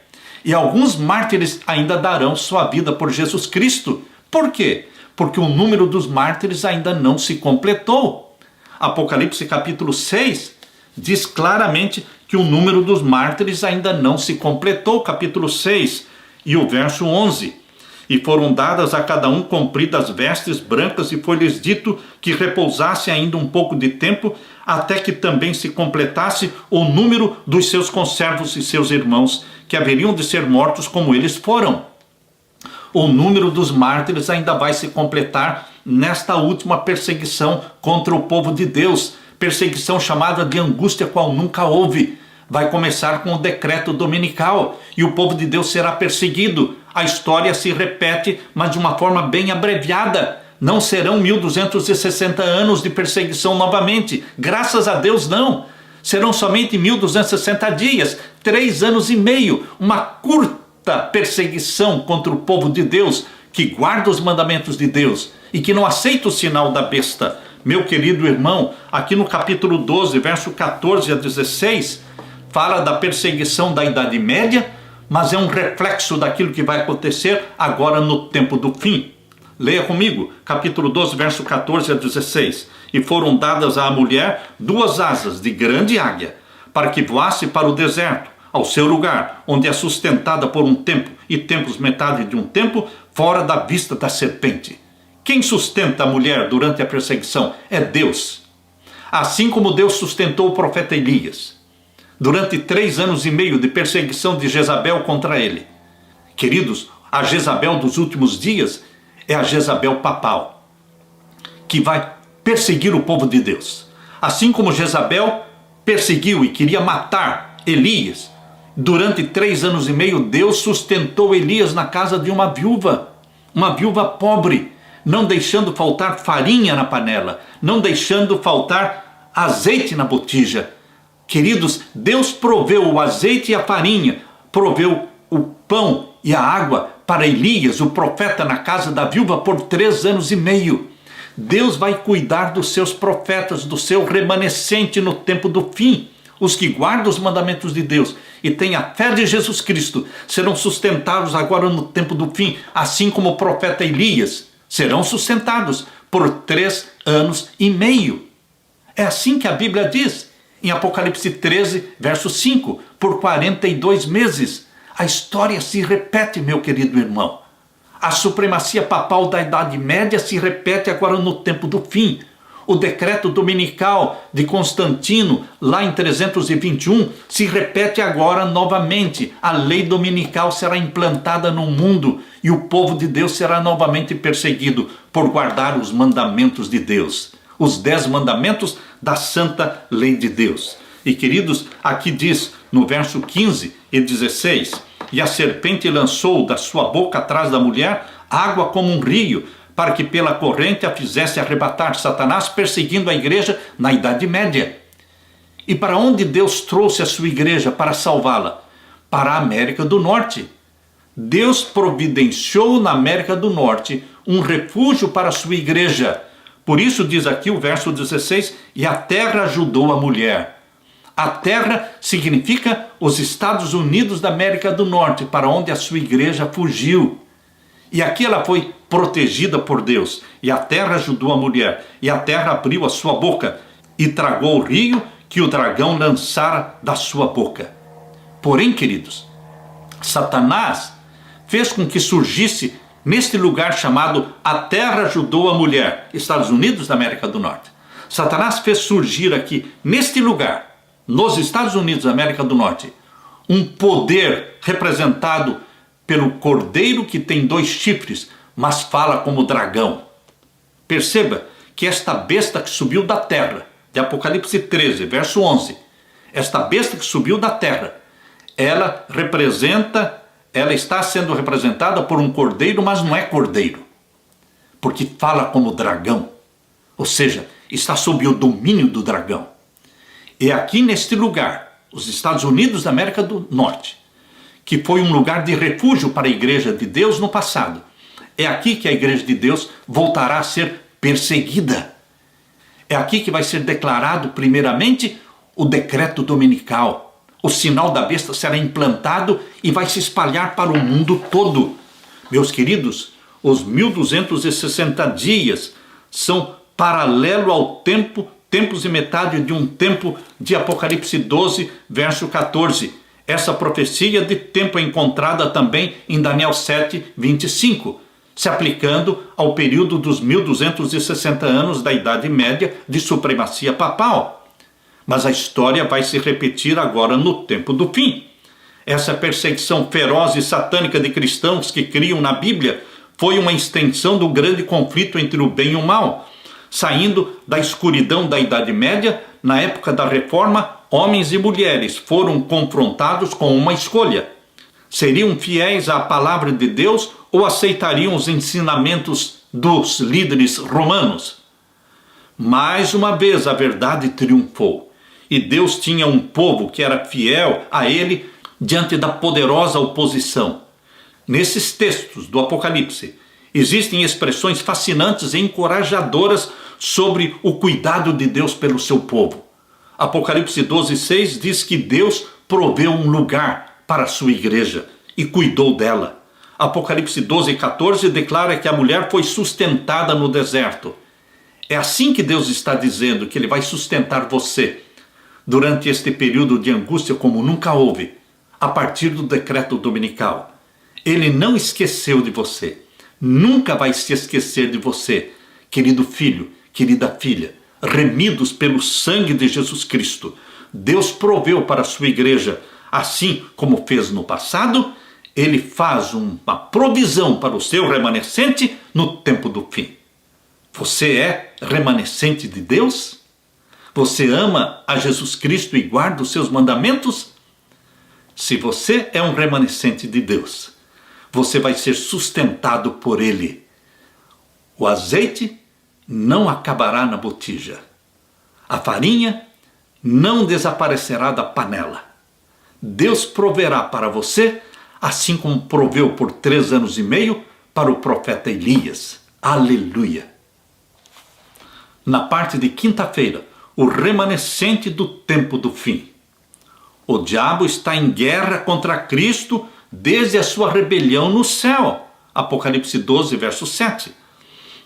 E alguns mártires ainda darão sua vida por Jesus Cristo. Por quê? Porque o número dos mártires ainda não se completou. Apocalipse capítulo 6 diz claramente que o número dos mártires ainda não se completou. Capítulo 6 e o verso 11. E foram dadas a cada um compridas vestes brancas, e foi-lhes dito que repousasse ainda um pouco de tempo, até que também se completasse o número dos seus conservos e seus irmãos, que haveriam de ser mortos como eles foram. O número dos mártires ainda vai se completar nesta última perseguição contra o povo de Deus, perseguição chamada de angústia qual nunca houve. Vai começar com o decreto dominical e o povo de Deus será perseguido. A história se repete, mas de uma forma bem abreviada. Não serão 1260 anos de perseguição novamente. Graças a Deus não. Serão somente 1260 dias, 3 anos e meio, uma curta perseguição contra o povo de Deus, que guarda os mandamentos de Deus e que não aceita o sinal da besta. Meu querido irmão, aqui no capítulo 12, verso 14 a 16, fala da perseguição da Idade Média, mas é um reflexo daquilo que vai acontecer agora no tempo do fim. Leia comigo, capítulo 12, verso 14 a 16. E foram dadas à mulher 2 asas de grande águia, para que voasse para o deserto, ao seu lugar, onde é sustentada por um tempo, e tempos metade de um tempo, fora da vista da serpente. Quem sustenta a mulher durante a perseguição é Deus. Assim como Deus sustentou o profeta Elias, durante 3 anos e meio de perseguição de Jezabel contra ele. Queridos, a Jezabel dos últimos dias é a Jezabel papal, que vai perseguir o povo de Deus. Assim como Jezabel perseguiu e queria matar Elias, durante 3 anos e meio, Deus sustentou Elias na casa de uma viúva pobre, não deixando faltar farinha na panela, não deixando faltar azeite na botija. Queridos, Deus proveu o azeite e a farinha, proveu o pão e a água para Elias, o profeta, na casa da viúva por 3 anos e meio. Deus vai cuidar dos seus profetas, do seu remanescente no tempo do fim. Os que guardam os mandamentos de Deus e têm a fé de Jesus Cristo serão sustentados agora no tempo do fim, assim como o profeta Elias. Serão sustentados por 3 anos e meio. É assim que a Bíblia diz, em Apocalipse 13, verso 5, por 42 meses. A história se repete, meu querido irmão. A supremacia papal da Idade Média se repete agora no tempo do fim. O decreto dominical de Constantino, lá em 321, se repete agora novamente. A lei dominical será implantada no mundo e o povo de Deus será novamente perseguido por guardar os mandamentos de Deus. Os 10 mandamentos da santa lei de Deus. E queridos, aqui diz no verso 15 e 16, e a serpente lançou da sua boca atrás da mulher água como um rio, para que pela corrente a fizesse arrebatar. Satanás perseguindo a igreja na Idade Média. E para onde Deus trouxe a sua igreja para salvá-la? Para a América do Norte. Deus providenciou na América do Norte um refúgio para a sua igreja. Por isso diz aqui o verso 16, e a terra ajudou a mulher. A terra significa os Estados Unidos da América do Norte, para onde a sua igreja fugiu. E aqui ela foi protegida por Deus. E a terra ajudou a mulher. E a terra abriu a sua boca e tragou o rio que o dragão lançara da sua boca. Porém, queridos, Satanás fez com que surgisse neste lugar chamado a terra ajudou a mulher, Estados Unidos da América do Norte. Satanás fez surgir aqui, neste lugar, nos Estados Unidos da América do Norte, um poder representado pelo cordeiro que tem 2 chifres, mas fala como dragão. Perceba que esta besta que subiu da terra, de Apocalipse 13, verso 11, esta besta que subiu da terra, ela está sendo representada por um cordeiro, mas não é cordeiro, porque fala como dragão, ou seja, está sob o domínio do dragão. É aqui neste lugar, os Estados Unidos da América do Norte, que foi um lugar de refúgio para a igreja de Deus no passado. É aqui que a igreja de Deus voltará a ser perseguida. É aqui que vai ser declarado primeiramente o decreto dominical. O sinal da besta será implantado e vai se espalhar para o mundo todo. Meus queridos, os 1260 dias são paralelo ao tempos e metade de um tempo de Apocalipse 12, verso 14. Essa profecia de tempo é encontrada também em Daniel 7, 25, se aplicando ao período dos 1260 anos da Idade Média de supremacia papal. Mas a história vai se repetir agora no tempo do fim. Essa perseguição feroz e satânica de cristãos que criam na Bíblia foi uma extensão do grande conflito entre o bem e o mal. Saindo da escuridão da Idade Média, na época da Reforma, homens e mulheres foram confrontados com uma escolha. Seriam fiéis à palavra de Deus ou aceitariam os ensinamentos dos líderes romanos? Mais uma vez a verdade triunfou. E Deus tinha um povo que era fiel a ele diante da poderosa oposição. Nesses textos do Apocalipse, existem expressões fascinantes e encorajadoras sobre o cuidado de Deus pelo seu povo. Apocalipse 12:6 diz que Deus proveu um lugar para a sua igreja e cuidou dela. Apocalipse 12:14 declara que a mulher foi sustentada no deserto. É assim que Deus está dizendo que Ele vai sustentar você durante este período de angústia como nunca houve, a partir do decreto dominical. Ele não esqueceu de você, nunca vai se esquecer de você, querido filho, querida filha, remidos pelo sangue de Jesus Cristo. Deus proveu para a sua igreja, assim como fez no passado, Ele faz uma provisão para o seu remanescente no tempo do fim. Você é remanescente de Deus? Você ama a Jesus Cristo e guarda os seus mandamentos? Se você é um remanescente de Deus, você vai ser sustentado por Ele. O azeite não acabará na botija. A farinha não desaparecerá da panela. Deus proverá para você, assim como proveu por 3 anos e meio para o profeta Elias. Aleluia! Na parte de quinta-feira, o remanescente do tempo do fim. O diabo está em guerra contra Cristo desde a sua rebelião no céu. Apocalipse 12, verso 7.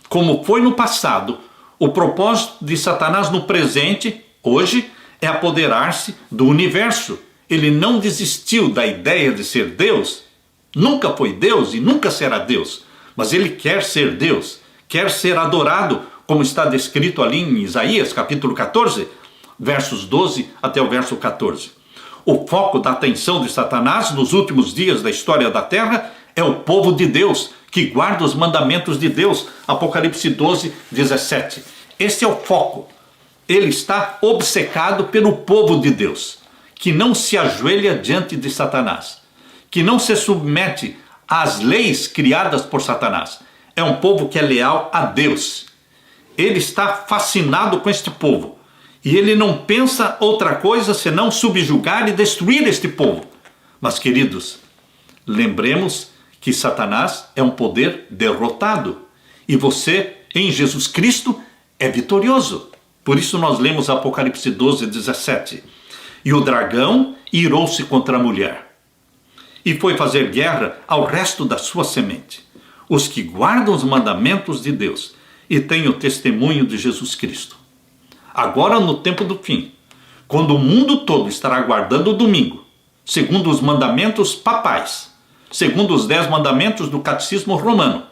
Como foi no passado, o propósito de Satanás no presente, hoje, é apoderar-se do universo. Ele não desistiu da ideia de ser Deus. Nunca foi Deus e nunca será Deus. Mas ele quer ser Deus, quer ser adorado, como está descrito ali em Isaías, capítulo 14, versos 12 até o verso 14. O foco da atenção de Satanás nos últimos dias da história da Terra é o povo de Deus, que guarda os mandamentos de Deus. Apocalipse 12, 17. Esse é o foco. Ele está obcecado pelo povo de Deus, que não se ajoelha diante de Satanás, que não se submete às leis criadas por Satanás. É um povo que é leal a Deus. Ele está fascinado com este povo. E ele não pensa outra coisa senão subjugar e destruir este povo. Mas, queridos, lembremos que Satanás é um poder derrotado. E você, em Jesus Cristo, é vitorioso. Por isso nós lemos Apocalipse 12, 17. E o dragão irou-se contra a mulher, e foi fazer guerra ao resto da sua semente, os que guardam os mandamentos de Deus e têm o testemunho de Jesus Cristo. Agora, no tempo do fim, quando o mundo todo estará guardando o domingo, segundo os mandamentos papais, segundo os 10 mandamentos do Catecismo Romano,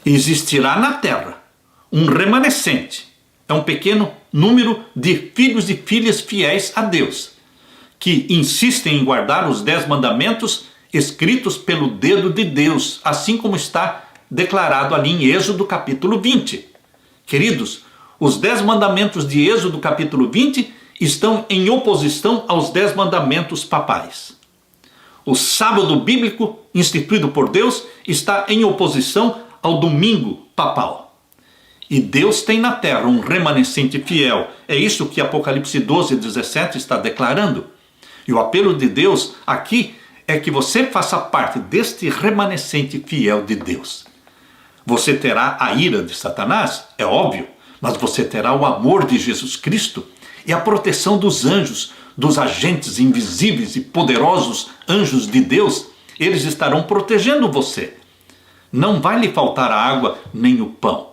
existirá na terra um remanescente, é um pequeno número de filhos e filhas fiéis a Deus, que insistem em guardar os 10 mandamentos escritos pelo dedo de Deus, assim como está declarado ali em Êxodo capítulo 20. Queridos, os 10 mandamentos de Êxodo capítulo 20 estão em oposição aos 10 mandamentos papais. O sábado bíblico instituído por Deus está em oposição ao domingo papal. E Deus tem na terra um remanescente fiel. É isso que Apocalipse 12, 17 está declarando. E o apelo de Deus aqui é que você faça parte deste remanescente fiel de Deus. Você terá a ira de Satanás, é óbvio, mas você terá o amor de Jesus Cristo e a proteção dos anjos, dos agentes invisíveis e poderosos anjos de Deus. Eles estarão protegendo você. Não vai lhe faltar a água nem o pão.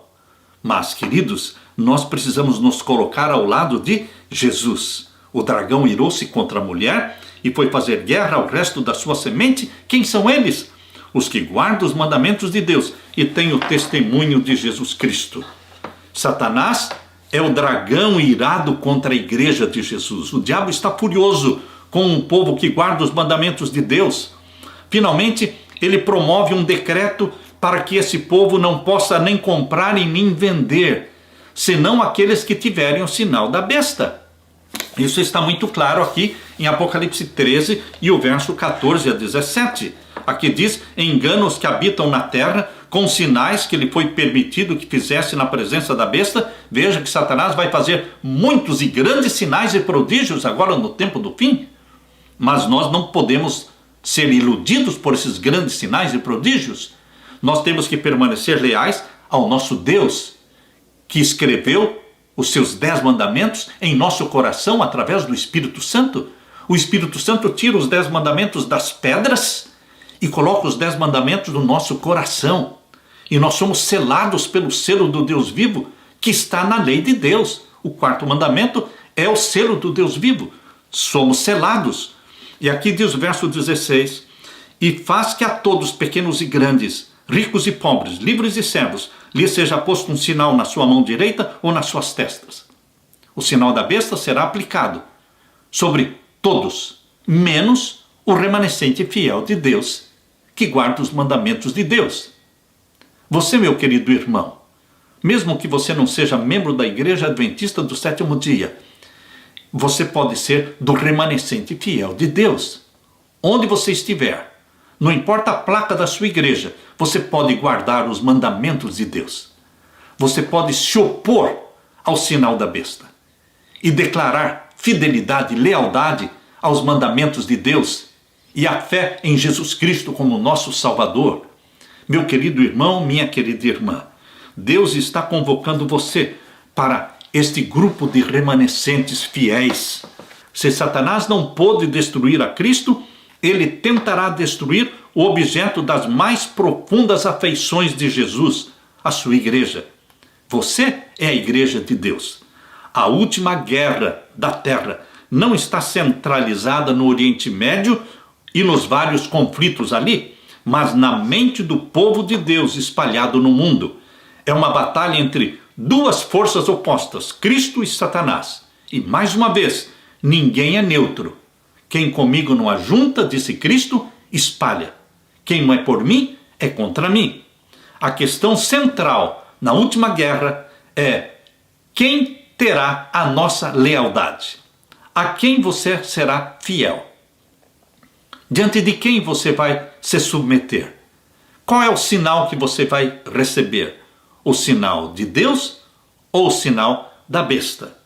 Mas, queridos, nós precisamos nos colocar ao lado de Jesus. O dragão irou-se contra a mulher e foi fazer guerra ao resto da sua semente. Quem são eles? Os que guardam os mandamentos de Deus e têm o testemunho de Jesus Cristo. Satanás é o dragão irado contra a igreja de Jesus. O diabo está furioso com um povo que guarda os mandamentos de Deus. Finalmente, ele promove um decreto para que esse povo não possa nem comprar e nem vender, senão aqueles que tiverem o sinal da besta. Isso está muito claro aqui em Apocalipse 13 e o verso 14 a 17. Aqui diz: engana os que habitam na terra com sinais que lhe foi permitido que fizesse na presença da besta. Veja que Satanás vai fazer muitos e grandes sinais e prodígios agora no tempo do fim. Mas nós não podemos ser iludidos por esses grandes sinais e prodígios. Nós temos que permanecer leais ao nosso Deus, que escreveu os seus 10 mandamentos em nosso coração através do Espírito Santo. O Espírito Santo tira os 10 mandamentos das pedras e coloca os 10 mandamentos no nosso coração. E nós somos selados pelo selo do Deus vivo que está na lei de Deus. O 4º mandamento é o selo do Deus vivo. Somos selados. E aqui diz o verso 16: e faz que a todos, pequenos e grandes, ricos e pobres, livres e servos, lhe seja posto um sinal na sua mão direita ou nas suas testas. O sinal da besta será aplicado sobre todos, menos o remanescente fiel de Deus, que guarda os mandamentos de Deus. Você, meu querido irmão, mesmo que você não seja membro da Igreja Adventista do 7º dia, você pode ser do remanescente fiel de Deus. Onde você estiver, não importa a placa da sua igreja, você pode guardar os mandamentos de Deus. Você pode se opor ao sinal da besta e declarar fidelidade e lealdade aos mandamentos de Deus e a fé em Jesus Cristo como nosso Salvador. Meu querido irmão, minha querida irmã, Deus está convocando você para este grupo de remanescentes fiéis. Se Satanás não pôde destruir a Cristo, ele tentará destruir o objeto das mais profundas afeições de Jesus, a sua igreja. Você é a igreja de Deus. A última guerra da terra não está centralizada no Oriente Médio e nos vários conflitos ali, mas na mente do povo de Deus espalhado no mundo. É uma batalha entre duas forças opostas, Cristo e Satanás. E mais uma vez, ninguém é neutro. Quem comigo não ajunta, disse Cristo, espalha. Quem não é por mim, é contra mim. A questão central na última guerra é quem terá a nossa lealdade. A quem você será fiel? Diante de quem você vai se submeter? Qual é o sinal que você vai receber? O sinal de Deus ou o sinal da besta?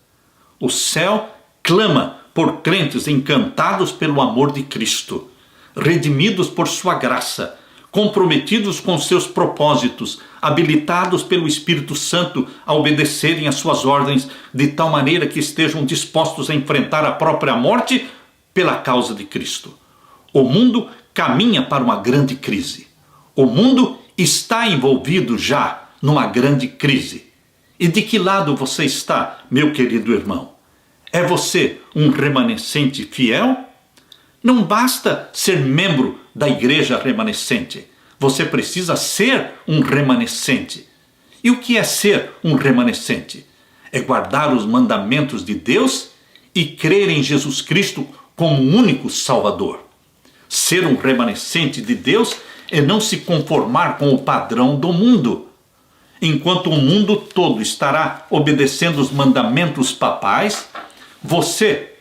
O céu clama por crentes encantados pelo amor de Cristo, redimidos por sua graça, comprometidos com seus propósitos, habilitados pelo Espírito Santo a obedecerem às suas ordens de tal maneira que estejam dispostos a enfrentar a própria morte pela causa de Cristo. O mundo caminha para uma grande crise. O mundo está envolvido já numa grande crise. E de que lado você está, meu querido irmão? É você um remanescente fiel? Não basta ser membro da igreja remanescente. Você precisa ser um remanescente. E o que é ser um remanescente? É guardar os mandamentos de Deus e crer em Jesus Cristo como o único Salvador. Ser um remanescente de Deus é não se conformar com o padrão do mundo. Enquanto o mundo todo estará obedecendo os mandamentos papais, você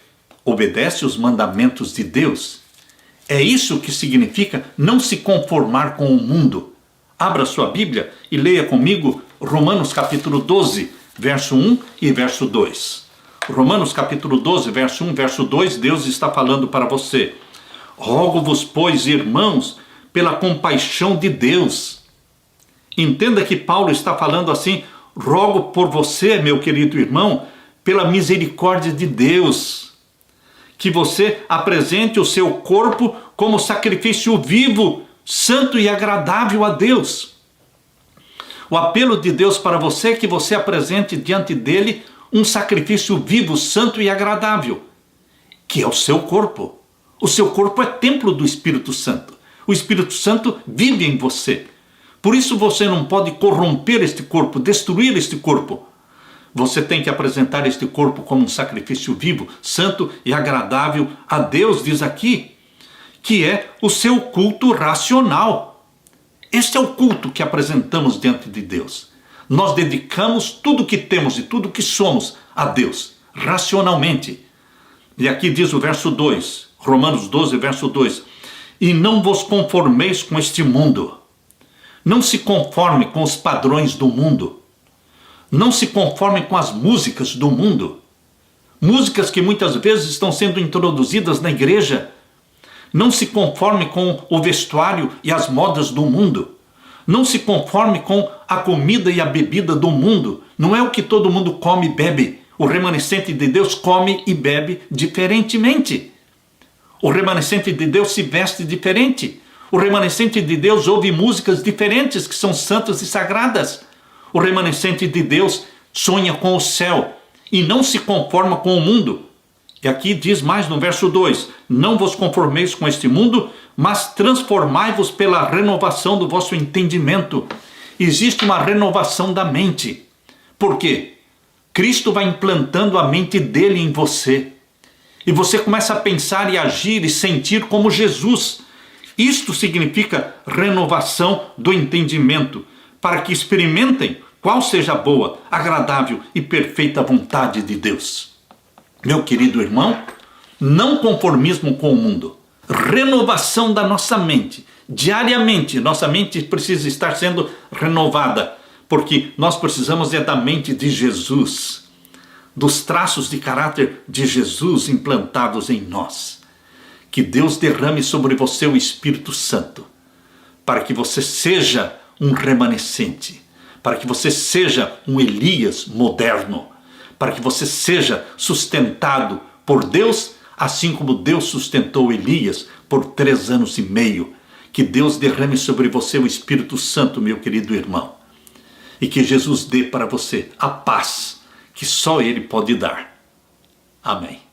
obedece os mandamentos de Deus. É isso que significa não se conformar com o mundo. Abra sua Bíblia e leia comigo Romanos capítulo 12, verso 1 e verso 2. Romanos capítulo 12, verso 1, verso 2, Deus está falando para você. Rogo-vos, pois, irmãos, pela compaixão de Deus. Entenda que Paulo está falando assim, rogo por você, meu querido irmão, pela misericórdia de Deus, que você apresente o seu corpo como sacrifício vivo, santo e agradável a Deus. O apelo de Deus para você é que você apresente diante dele um sacrifício vivo, santo e agradável, que é o seu corpo. O seu corpo é templo do Espírito Santo. O Espírito Santo vive em você. Por isso você não pode corromper este corpo, destruir este corpo. Você tem que apresentar este corpo como um sacrifício vivo, santo e agradável a Deus, diz aqui, que é o seu culto racional. Este é o culto que apresentamos diante de Deus. Nós dedicamos tudo o que temos e tudo o que somos a Deus, racionalmente. E aqui diz o verso 2, Romanos 12, verso 2. E não vos conformeis com este mundo. Não se conforme com os padrões do mundo. Não se conforme com as músicas do mundo. Músicas que muitas vezes estão sendo introduzidas na igreja. Não se conforme com o vestuário e as modas do mundo. Não se conforme com a comida e a bebida do mundo. Não é o que todo mundo come e bebe. O remanescente de Deus come e bebe diferentemente. O remanescente de Deus se veste diferente. O remanescente de Deus ouve músicas diferentes que são santas e sagradas. O remanescente de Deus sonha com o céu e não se conforma com o mundo. E aqui diz mais no verso 2, não vos conformeis com este mundo, mas transformai-vos pela renovação do vosso entendimento. Existe uma renovação da mente. Por quê? Cristo vai implantando a mente dele em você. E você começa a pensar e agir e sentir como Jesus. Isto significa renovação do entendimento, para que experimentem qual seja a boa, agradável e perfeita vontade de Deus. meu querido irmão, não conformismo com o mundo. Renovação da nossa mente. Diariamente, nossa mente precisa estar sendo renovada, porque nós precisamos da mente de Jesus, dos traços de caráter de Jesus implantados em nós. Que Deus derrame sobre você o Espírito Santo, para que você seja um remanescente, para que você seja um Elias moderno, para que você seja sustentado por Deus, assim como Deus sustentou Elias por 3 anos e meio. Que Deus derrame sobre você o Espírito Santo, meu querido irmão, e que Jesus dê para você a paz que só Ele pode dar. Amém.